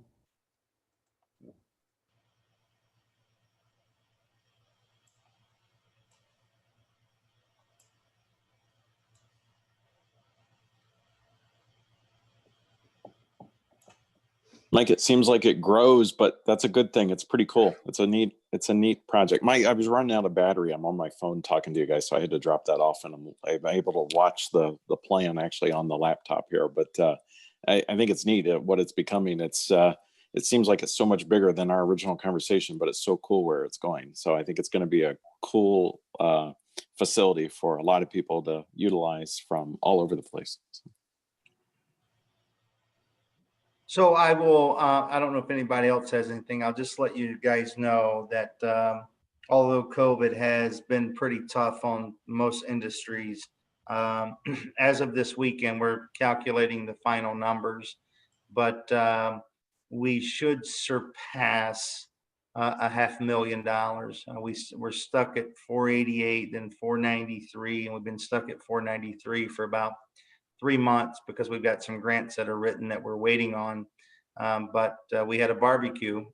Mike, it seems like it grows, but that's a good thing. It's pretty cool. It's a neat project. I was running out of battery. I'm on my phone talking to you guys, so I had to drop that off, and I'm able to watch the plan actually on the laptop here. But I think it's neat what it's becoming. It seems like it's so much bigger than our original conversation, but it's so cool where it's going. So I think it's going to be a cool facility for a lot of people to utilize from all over the place. So I will, I don't know if anybody else has anything. I'll just let you guys know that although COVID has been pretty tough on most industries, as of this weekend, we're calculating the final numbers, but we should surpass $500,000. We're stuck at 488, then 493, and we've been stuck at 493 for about 3 months because we've got some grants that are written that we're waiting on. But we had a barbecue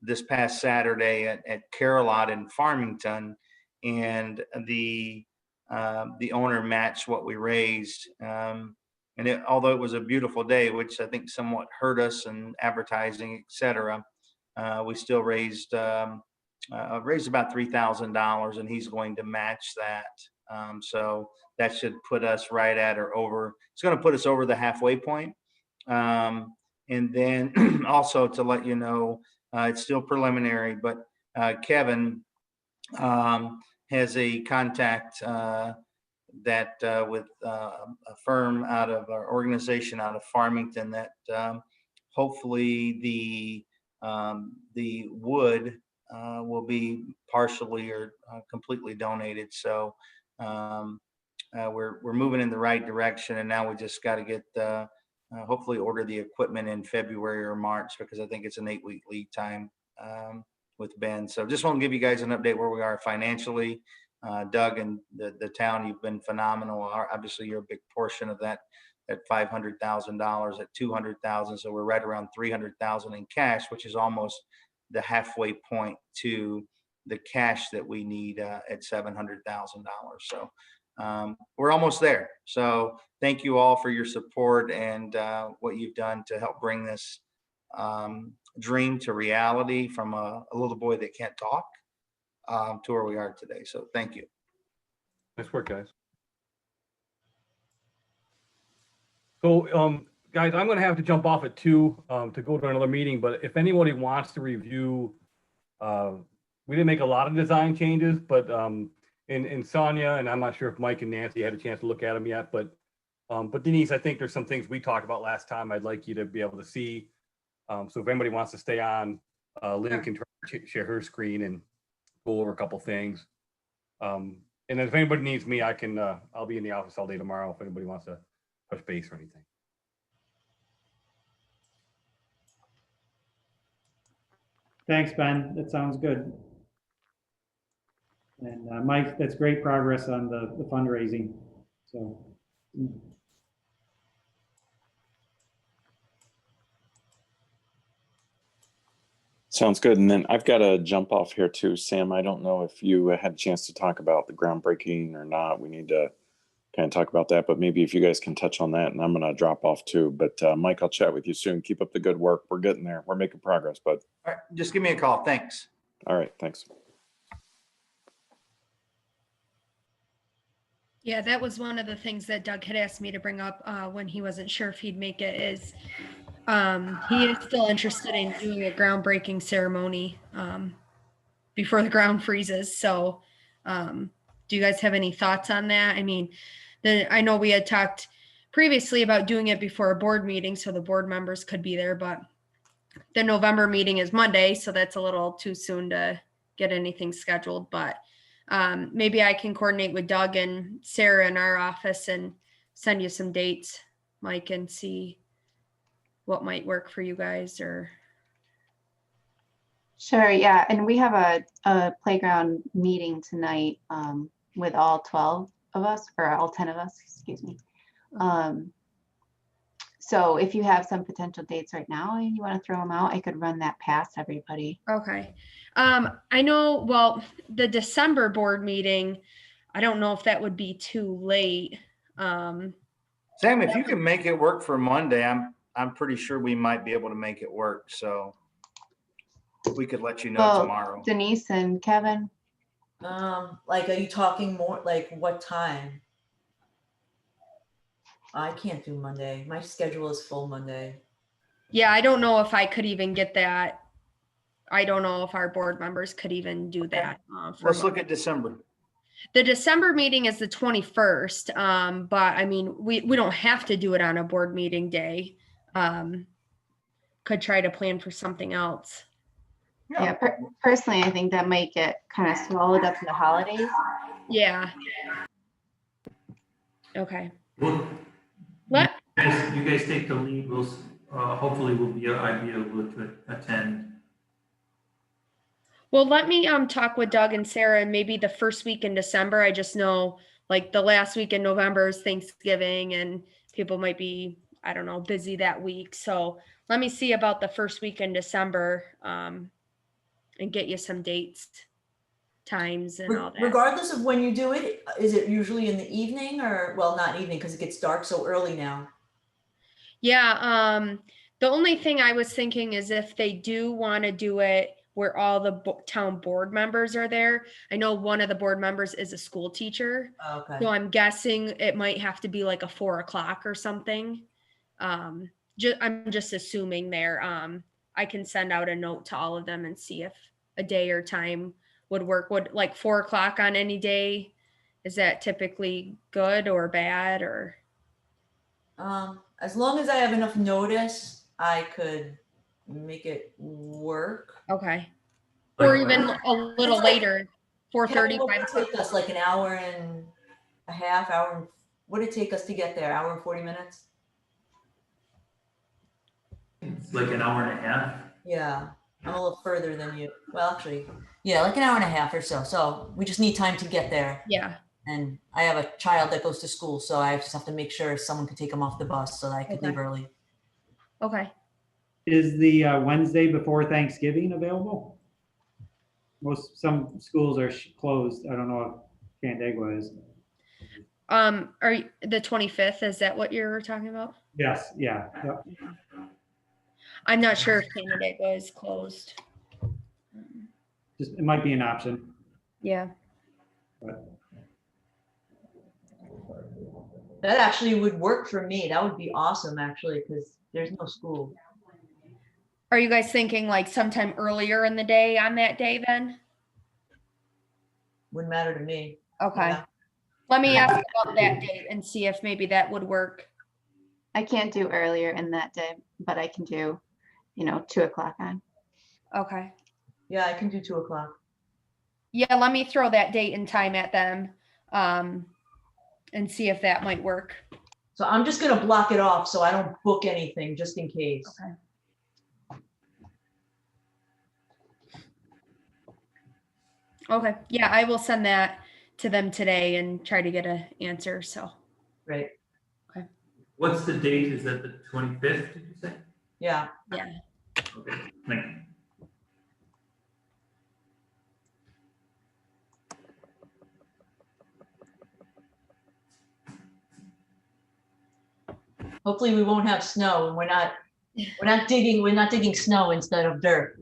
this past Saturday at Carolot in Farmington, and the owner matched what we raised. Although it was a beautiful day, which I think somewhat hurt us in advertising, et cetera, we still raised about $3,000, and he's going to match that. So that should put us right at or over. It's going to put us over the halfway point. And then also to let you know, it's still preliminary, but Kevin has a contact that with a firm out of our organization out of Farmington that hopefully the wood will be partially or completely donated. So we're moving in the right direction, and now we just got to get hopefully order the equipment in February or March, because I think it's an 8-week lead time with Ben. So just want to give you guys an update where we are financially. Doug and the town, you've been phenomenal. Obviously, you're a big portion of that $500,000 at 200,000. So we're right around 300,000 in cash, which is almost the halfway point to the cash that we need at $700,000. So we're almost there. So thank you all for your support and what you've done to help bring this dream to reality from a little boy that can't talk to where we are today. So thank you. Nice work, guys. So, guys, I'm going to have to jump off at 2 to go to another meeting. But if anybody wants to review, we didn't make a lot of design changes, but in Sonia, and I'm not sure if Mike and Nancy had a chance to look at them yet, but Denise, I think there's some things we talked about last time I'd like you to be able to see. So if anybody wants to stay on, Lynn can share her screen and go over a couple things. And then if anybody needs me, I can, I'll be in the office all day tomorrow if anybody wants to touch base or anything. Thanks, Ben. That sounds good. And Mike, that's great progress on the fundraising. So. Sounds good. And then I've got to jump off here too. Sam, I don't know if you had a chance to talk about the groundbreaking or not. We need to kind of talk about that, but maybe if you guys can touch on that, and I'm going to drop off too. But Mike, I'll chat with you soon. Keep up the good work. We're getting there. We're making progress, bud. All right, just give me a call. Thanks. All right. Thanks. Yeah, that was one of the things that Doug had asked me to bring up when he wasn't sure if he'd make it is he is still interested in doing a groundbreaking ceremony before the ground freezes. So do you guys have any thoughts on that? I mean, I know we had talked previously about doing it before a board meeting so the board members could be there, but the November meeting is Monday, so that's a little too soon to get anything scheduled. But maybe I can coordinate with Doug and Sarah in our office and send you some dates, Mike, and see what might work for you guys. Or Sure, yeah, and we have a playground meeting tonight with all 12 of us, or all 10 of us, excuse me. So if you have some potential dates right now and you want to throw them out, I could run that past everybody. Okay. I know, well, the December board meeting, I don't know if that would be too late. Sam, if you can make it work for Monday, I'm pretty sure we might be able to make it work. So we could let you know Well, tomorrow. Denise and Kevin, Like, are you talking more, like what time? I can't do Monday. My schedule is full Monday. Yeah, I don't know if I could even get that. I don't know if our board members could even do that. Let's look at December. The December meeting is the 21st, but I mean, we don't have to do it on a board meeting day. Could try to plan for something else. yeah, personally, I think that might get kind of swallowed up in the holidays. Yeah. Okay. Well, What? you guys take the lead. We'll hopefully I'd be able to attend. Well, let me talk with Doug and Sarah, and maybe the first week in December. I just know like the last week in November is Thanksgiving and people might be, I don't know, busy that week. So let me see about the first week in December and get you some dates, times and all that. Regardless of when you do it, is it usually in the evening or, well, not evening because it gets dark so early now? Yeah. The only thing I was thinking is if they do want to do it where all the town board members are there. I know one of the board members is a school teacher. Okay. So I'm guessing it might have to be like a 4 o'clock or something. I'm just assuming there. I can send out a note to all of them and see if a day or time would work. Would like 4 o'clock on any day Is that typically good or bad or? As long as I have enough notice, I could make it work. Okay. Or Like- even a little It's like- later, 4:30, Kevin, what 5 would it o'clock. take us, like an hour and a half, what would it take us to get there? Hour and 40 minutes? It's like an hour and a half. Yeah, I'm a little further than you. Well, actually, yeah, like an hour and a half or so. So we just need time to get there. Yeah. And I have a child that goes to school, so I just have to make sure someone can take him off the bus so that I could Okay. leave early. Okay. Is the Wednesday before Thanksgiving available? Some schools are closed. I don't know if Canandaigua is. Are the 25th? Is that what you're talking about? Yes, yeah. Yep. I'm not sure if Canandaigua is closed. Just, it might be an option, Yeah. but That actually would work for me. That would be awesome, actually, because there's no school. Are you guys thinking like sometime earlier in the day on that day then? Wouldn't matter to me. Okay. Yeah. Let me ask about that date and see if maybe that would work. I can't do earlier in that day, but I can do, 2 o'clock on. Okay. Yeah, I can do 2 o'clock. Yeah, let me throw that date and time at them and see if that might work. So I'm just gonna block it off so I don't book anything just in case. Okay. Okay. Yeah, I will send that to them today and try to get an answer. So, Right, What's the date? Is that the 25th, did you say? yeah. yeah. Okay, thank you. Hopefully we won't have snow and we're not digging snow instead of dirt.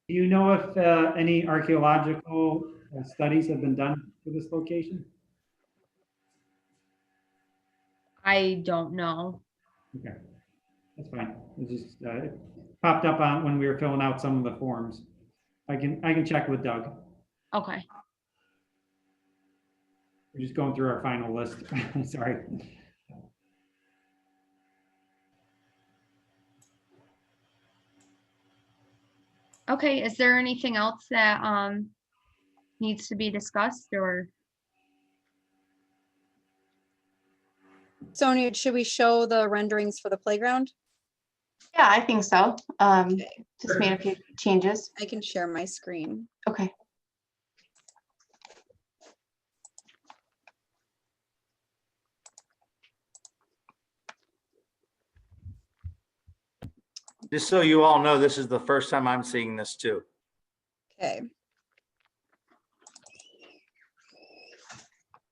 do you know if any archaeological studies have been done for this location? I don't know. Okay, that's fine. It just it popped up on when we were filling out some of the forms. I can check with Doug. Okay. We're just going through our final list. Sorry. Okay. Is there anything else that needs to be discussed or? Sonia, should we show the renderings for the playground? Yeah, I think so. Just made a few changes. I can share my screen. Okay. Just so you all know, this is the first time I'm seeing this too. Okay.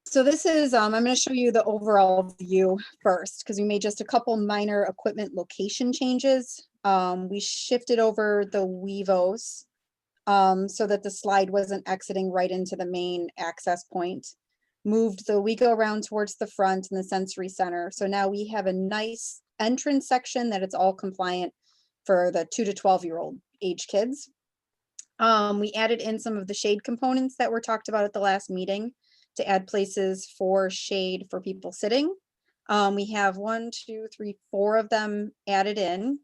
So this is, I'm going to show you the overall view first, because we made just a couple minor equipment location changes. We shifted over the Weavos so that the slide wasn't exiting right into the main access point. Moved the WeGo around towards the front and the sensory center. So now we have a nice entrance section that it's all compliant for the 2 to 12-year-old age kids. We added in some of the shade components that were talked about at the last meeting to add places for shade for people sitting. We have 1, 2, 3, 4 of them added in.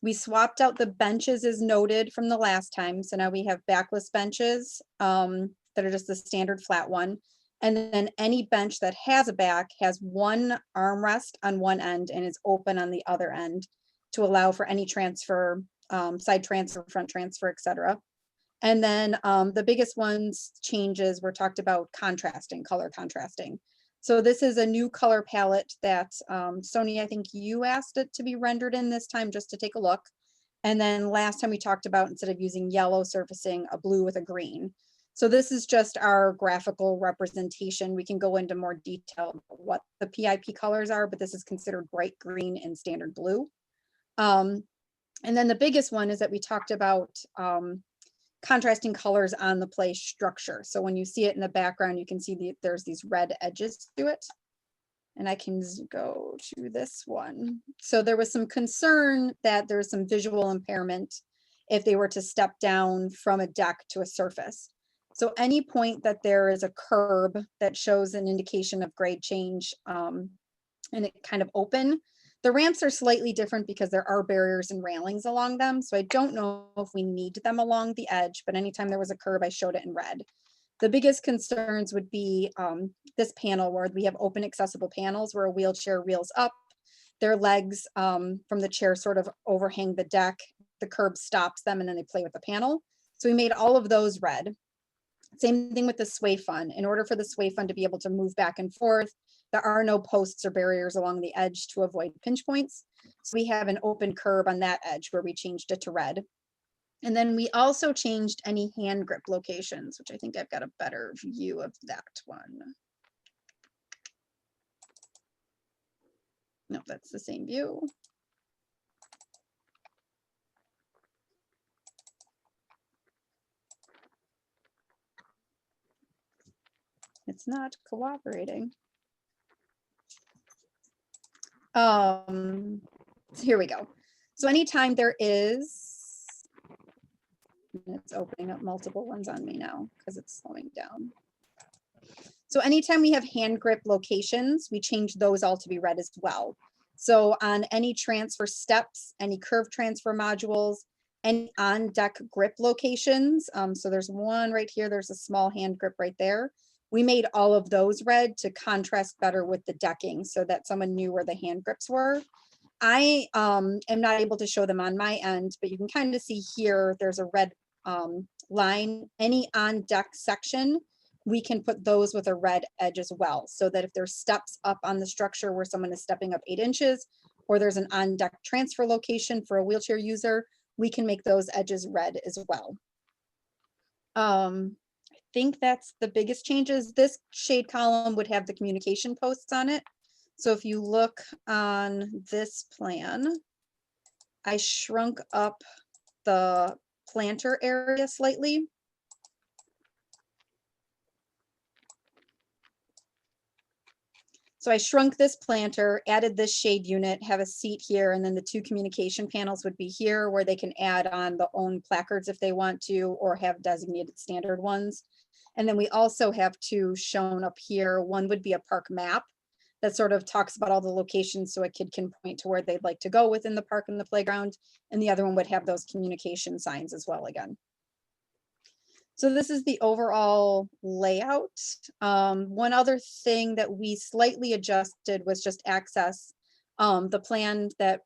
We swapped out the benches as noted from the last time. So now we have backless benches that are just the standard flat one. And then any bench that has a back has one armrest on one end and is open on the other end to allow for any transfer, side transfer, front transfer, etc. And then the biggest ones changes were talked about contrasting, color contrasting. So this is a new color palette that Sonia, I think you asked it to be rendered in this time just to take a look. And then last time we talked about, instead of using yellow surfacing, a blue with a green. So this is just our graphical representation. We can go into more detail about what the PIP colors are, but this is considered bright green and standard blue. And then the biggest one is that we talked about contrasting colors on the play structure. So when you see it in the background, you can see there's these red edges to it. And I can go to this one. So there was some concern that there's some visual impairment if they were to step down from a deck to a surface. So any point that there is a curb that shows an indication of grade change and it kind of open, the ramps are slightly different because there are barriers and railings along them. So I don't know if we need them along the edge, but anytime there was a curb, I showed it in red. The biggest concerns would be this panel where we have open accessible panels where a wheelchair wheels up, their legs from the chair sort of overhang the deck, the curb stops them and then they play with the panel. So we made all of those red. Same thing with the sway fund. In order for the sway fund to be able to move back and forth, there are no posts or barriers along the edge to avoid pinch points. So we have an open curb on that edge where we changed it to red. And then we also changed any hand grip locations, which I think I've got a better view of that one. No, that's the same view. It's not cooperating. So here we go. So anytime there is, it's opening up multiple ones on me now because it's slowing down. So anytime we have hand grip locations, we change those all to be red as well. So on any transfer steps, any curve transfer modules, any on deck grip locations. So there's one right here, there's a small hand grip right there. We made all of those red to contrast better with the decking so that someone knew where the hand grips were. I am not able to show them on my end, but you can kind of see here, there's a red line. Any on deck section, we can put those with a red edge as well. So that if there's steps up on the structure where someone is stepping up 8 inches, or there's an on deck transfer location for a wheelchair user, we can make those edges red as well. I think that's the biggest changes. This shade column would have the communication posts on it. So if you look on this plan, I shrunk up the planter area slightly. So I shrunk this planter, added this shade unit, have a seat here, and then the 2 communication panels would be here where they can add on the own placards if they want to, or have designated standard ones. And then we also have 2 shown up here. One would be a park map that sort of talks about all the locations so a kid can point to where they'd like to go within the park and the playground. And the other one would have those communication signs as well again. So this is the overall layout. One other thing that we slightly adjusted was just access. The plan that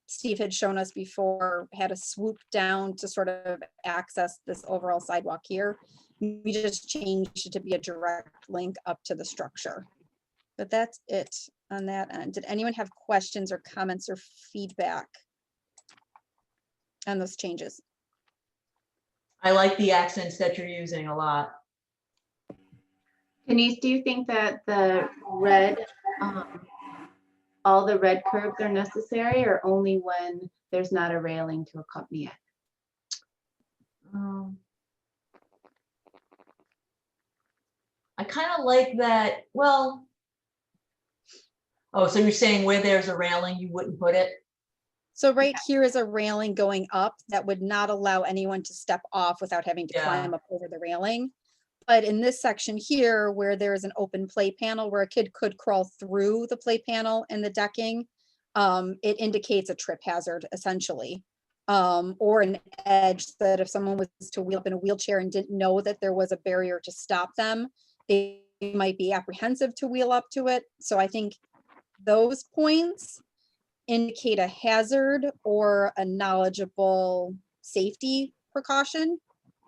Steve had shown us before had a swoop down to sort of access this overall sidewalk here. We just changed it to be a direct link up to the structure. But that's it on that end. Did anyone have questions or comments or feedback on those changes? I like the accents that you're using a lot. Denise, do you think that the red, all the red curves are necessary, or only when there's not a railing to accompany it? I kind of like that. Well, oh, so you're saying where there's a railing, you wouldn't put it? So right here is a railing going up that would not allow anyone to step off without having to climb up over the railing. But in this section here, where there is an open play panel where a kid could crawl through the play panel and the decking, it indicates a trip hazard essentially, or an edge that if someone was to wheel up in a wheelchair and didn't know that there was a barrier to stop them, they might be apprehensive to wheel up to it. So I think those points indicate a hazard or a knowledgeable safety precaution,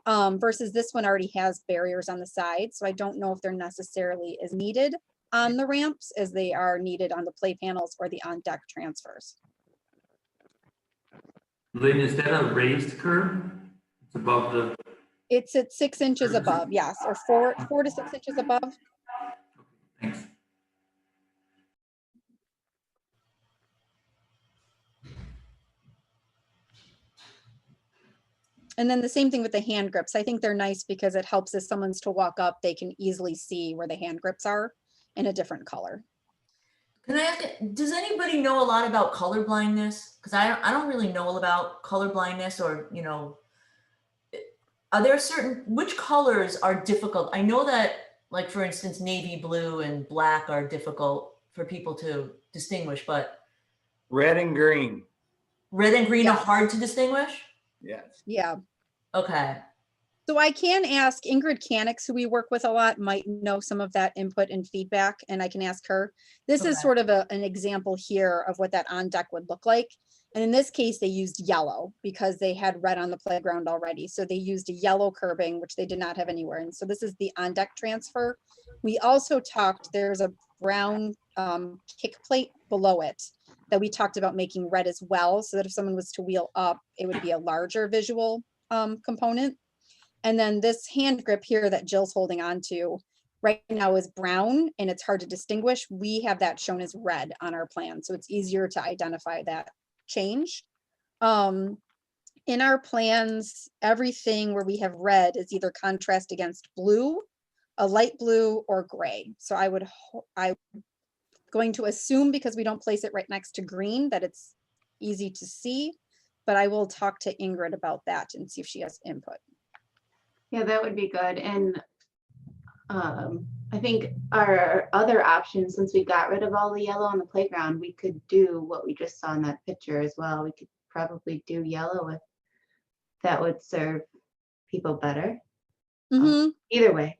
versus this one already has barriers on the side. So I don't know if they're necessarily as needed on the ramps as they are needed on the play panels or the on deck transfers. Lynn, is that a raised curb? It's above the, It's at 6 inches above, yes, or 4 to 6 inches above. thanks. And then the same thing with the hand grips. I think they're nice because it helps if someone's to walk up, they can easily see where the hand grips are in a different color. Can I ask, does anybody know a lot about color blindness? Because I don't really know about color blindness, or, you know, are there which colors are difficult? I know that, like, for instance, navy blue and black are difficult for people to distinguish, but Red and green. red and green are Yes. hard to distinguish? Yes. Yeah. Okay. So I can ask Ingrid Canix, who we work with a lot, might know some of that input and feedback, and I can ask her. This is Okay. sort of an example here of what that on deck would look like. And in this case, they used yellow because they had red on the playground already. So they used a yellow curbing, which they did not have anywhere. And so this is the on deck transfer. We also talked, there's a brown kick plate below it that we talked about making red as well, so that if someone was to wheel up, it would be a larger visual component. And then this hand grip here that Jill's holding on to right now is brown and it's hard to distinguish. We have that shown as red on our plan, so it's easier to identify that change. In our plans, everything where we have red is either contrast against blue, a light blue, or gray. So I'm going to assume, because we don't place it right next to green, that it's easy to see, but I will talk to Ingrid about that and see if she has input. Yeah, that would be good. And I think our other option, since we got rid of all the yellow on the playground, we could do what we just saw in that picture as well. We could probably do yellow if that would serve people better. Either way.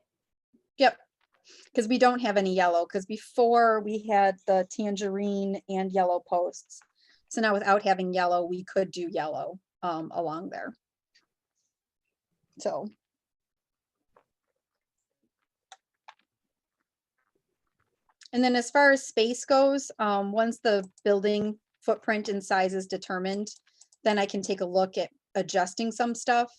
Yep, because we don't have any yellow, because before we had the tangerine and yellow posts. So now without having yellow, we could do yellow along there. So. And then as far as space goes, once the building footprint and size is determined, then I can take a look at adjusting some stuff.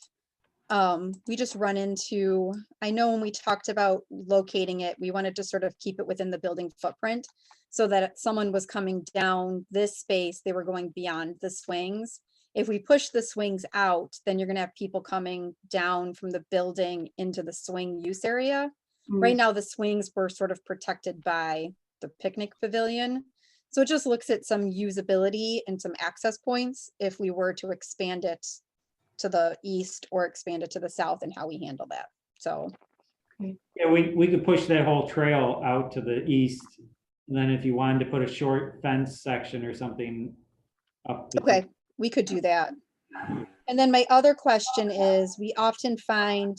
We just run into, I know when we talked about locating it, we wanted to sort of keep it within the building footprint so that if someone was coming down this space, they were going beyond the swings. If we push the swings out, then you're gonna have people coming down from the building into the swing use area. Right now, the swings were sort of protected by the picnic pavilion. So it just looks at some usability and some access points if we were to expand it to the east or expand it to the south, and how we handle that. So. Yeah, we could push that whole trail out to the east. And then if you wanted to put a short fence section or something up. Okay, we could do that. And then my other question is, we often find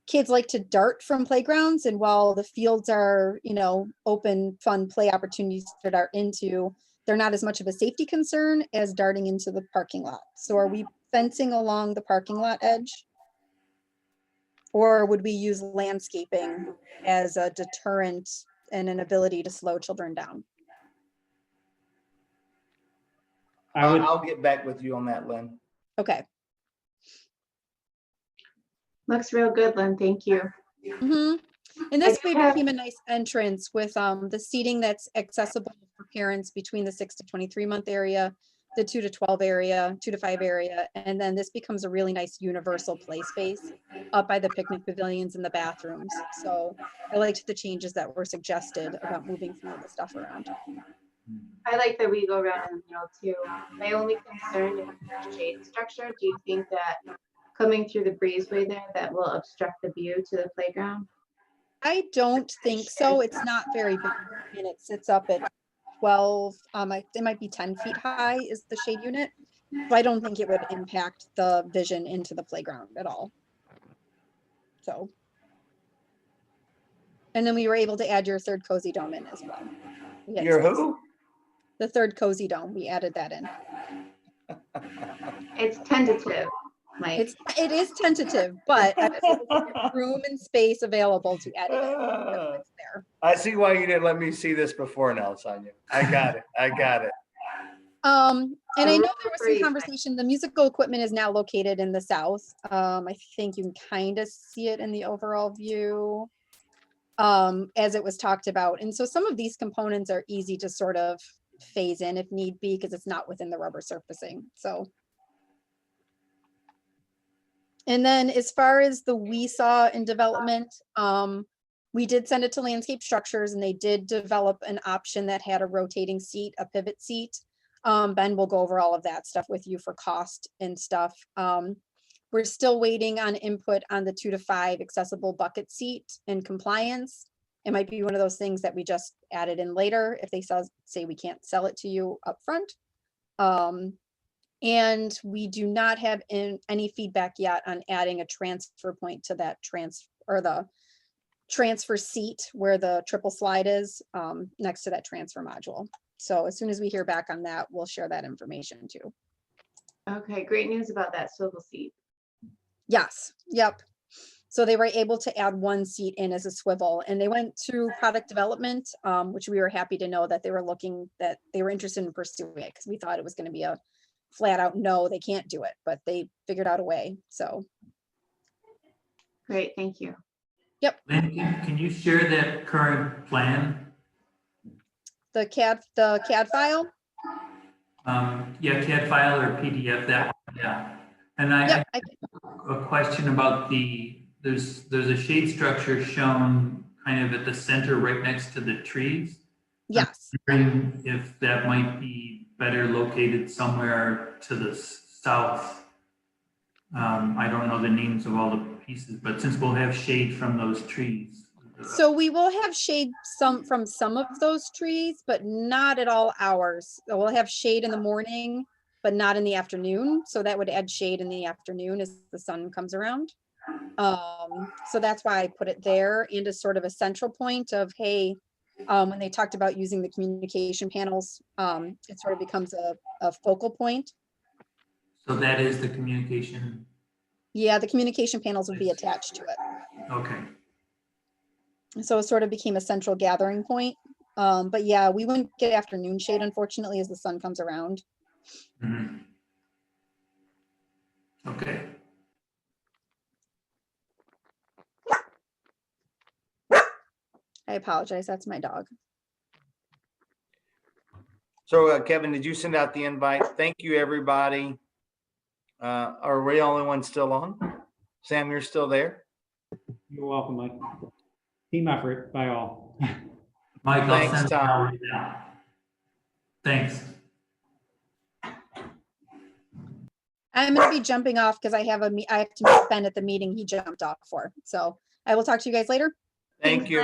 kids like to dart from playgrounds, and while the fields are, you know, open, fun play opportunities to dart into, they're not as much of a safety concern as darting into the parking lot. So are we fencing along the parking lot edge? Or would we use landscaping as a deterrent and an ability to slow children down? I'll get back with you on that, Lynn. Okay. Looks real good, Lynn. Thank you. And this I way have- became a nice entrance with the seating that's accessible for parents between the 6 to 23 month area, the 2 to 12 area, 2 to 5 area. And then this becomes a really nice universal play space up by the picnic pavilions and the bathrooms. So I liked the changes that were suggested about moving some of the stuff around. I like that we go around in the middle too. My only concern is the shade structure. Do you think that coming through the breezeway there, that will obstruct the view to the playground? I don't think so. It's not very big and it sits up at 12, it might be 10 feet high is the shade unit. So I don't think it would impact the vision into the playground at all. So. And then we were able to add your third cozy dome in as well. We had Your space. who? The third cozy dome, we added that in. It's tentative, Mike. It is tentative, but I was able to get room and space available to edit it. So it's there. I see why you didn't let me see this before now, Sonia. I got it. I got it. And I know rule there was free. some conversation, the musical equipment is now located in the south. I think you can kind of see it in the overall view as it was talked about. And so some of these components are easy to sort of phase in if need be, because it's not within the rubber surfacing. So. And then as far as the we saw in development, We did send it to Landscape Structures and they did develop an option that had a rotating seat, a pivot seat. Ben will go over all of that stuff with you for cost and stuff. We're still waiting on input on the 2 to 5 accessible bucket seat and compliance. It might be one of those things that we just added in later if they say we can't sell it to you up front. And we do not have any feedback yet on adding a transfer point to that the transfer seat where the triple slide is next to that transfer module. So as soon as we hear back on that, we'll share that information too. Okay, great news about that swivel seat. Yes, yep. So they were able to add 1 seat in as a swivel and they went through product development, which we were happy to know that they were interested in pursuing it because we thought it was going to be a flat out no, they can't do it, but they figured out a way. So Great, thank you. Lynn, can you share that current plan? the CAD file. Yeah, CAD file or PDF, that one, yeah. And Yep, I a question about there's a shade structure shown kind of at the center right next to the trees. yes. I'm wondering if that might be better located somewhere to the south. I don't know the names of all the pieces, but since we'll have shade from those trees. So we will have shade from some of those trees, but not at all hours. So we'll have shade in the morning, but not in the afternoon. So that would add shade in the afternoon as the sun comes around. So that's why I put it there and as sort of a central point of, hey, when they talked about using the communication panels, it sort of becomes a focal point. So that is the communication. Yeah, the communication panels would be attached to it. Okay. So it sort of became a central gathering point. But yeah, we wouldn't get afternoon shade, unfortunately, as the sun comes around. Mhm. Okay. I apologize, that's my dog. So Kevin, did you send out the invite? Thank you, everybody. Are we the only ones still on? Sam, you're still there? You're welcome, Mike. Team effort by all. Mike, I'll Thanks, send it Tom. out right now. Thanks. I'm gonna be jumping off because I have to meet Ben at the meeting he jumped off for. So I will talk to you guys later. Thank you.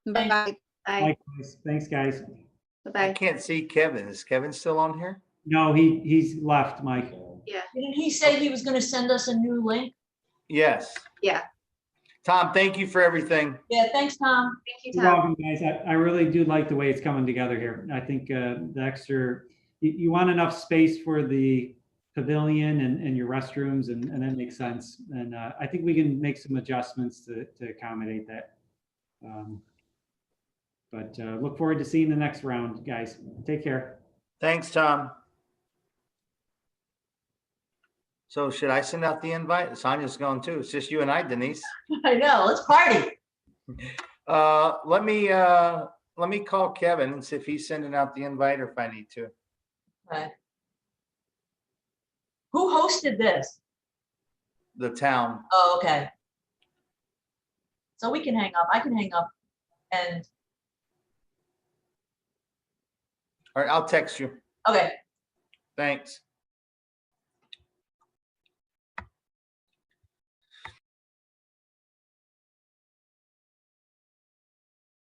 Bye-bye. Bye. Likewise. Thanks, guys. I Bye-bye. can't see Kevin. Is Kevin still on here? No, he's left, Mike. Yeah, Didn't he say he was gonna send us a new link? Yes. yeah. Tom, thank you for everything. Yeah, thanks, Tom. Thank you, You're Tom. welcome, guys. I really do like the way it's coming together here. I think the extra, you want enough space for the pavilion and your restrooms, and that makes sense. And I think we can make some adjustments to accommodate that. But look forward to seeing the next round, guys. Take care. Thanks, Tom. So should I send out the invite? Sonia's going too. It's just you and I, Denise. I know, let's party. Let me call Kevin and see if he's sending out the invite or if I need to. Okay. Who hosted this? The town. Oh, okay. So we can hang up. I can hang up and, All right, I'll text you. okay. Thanks.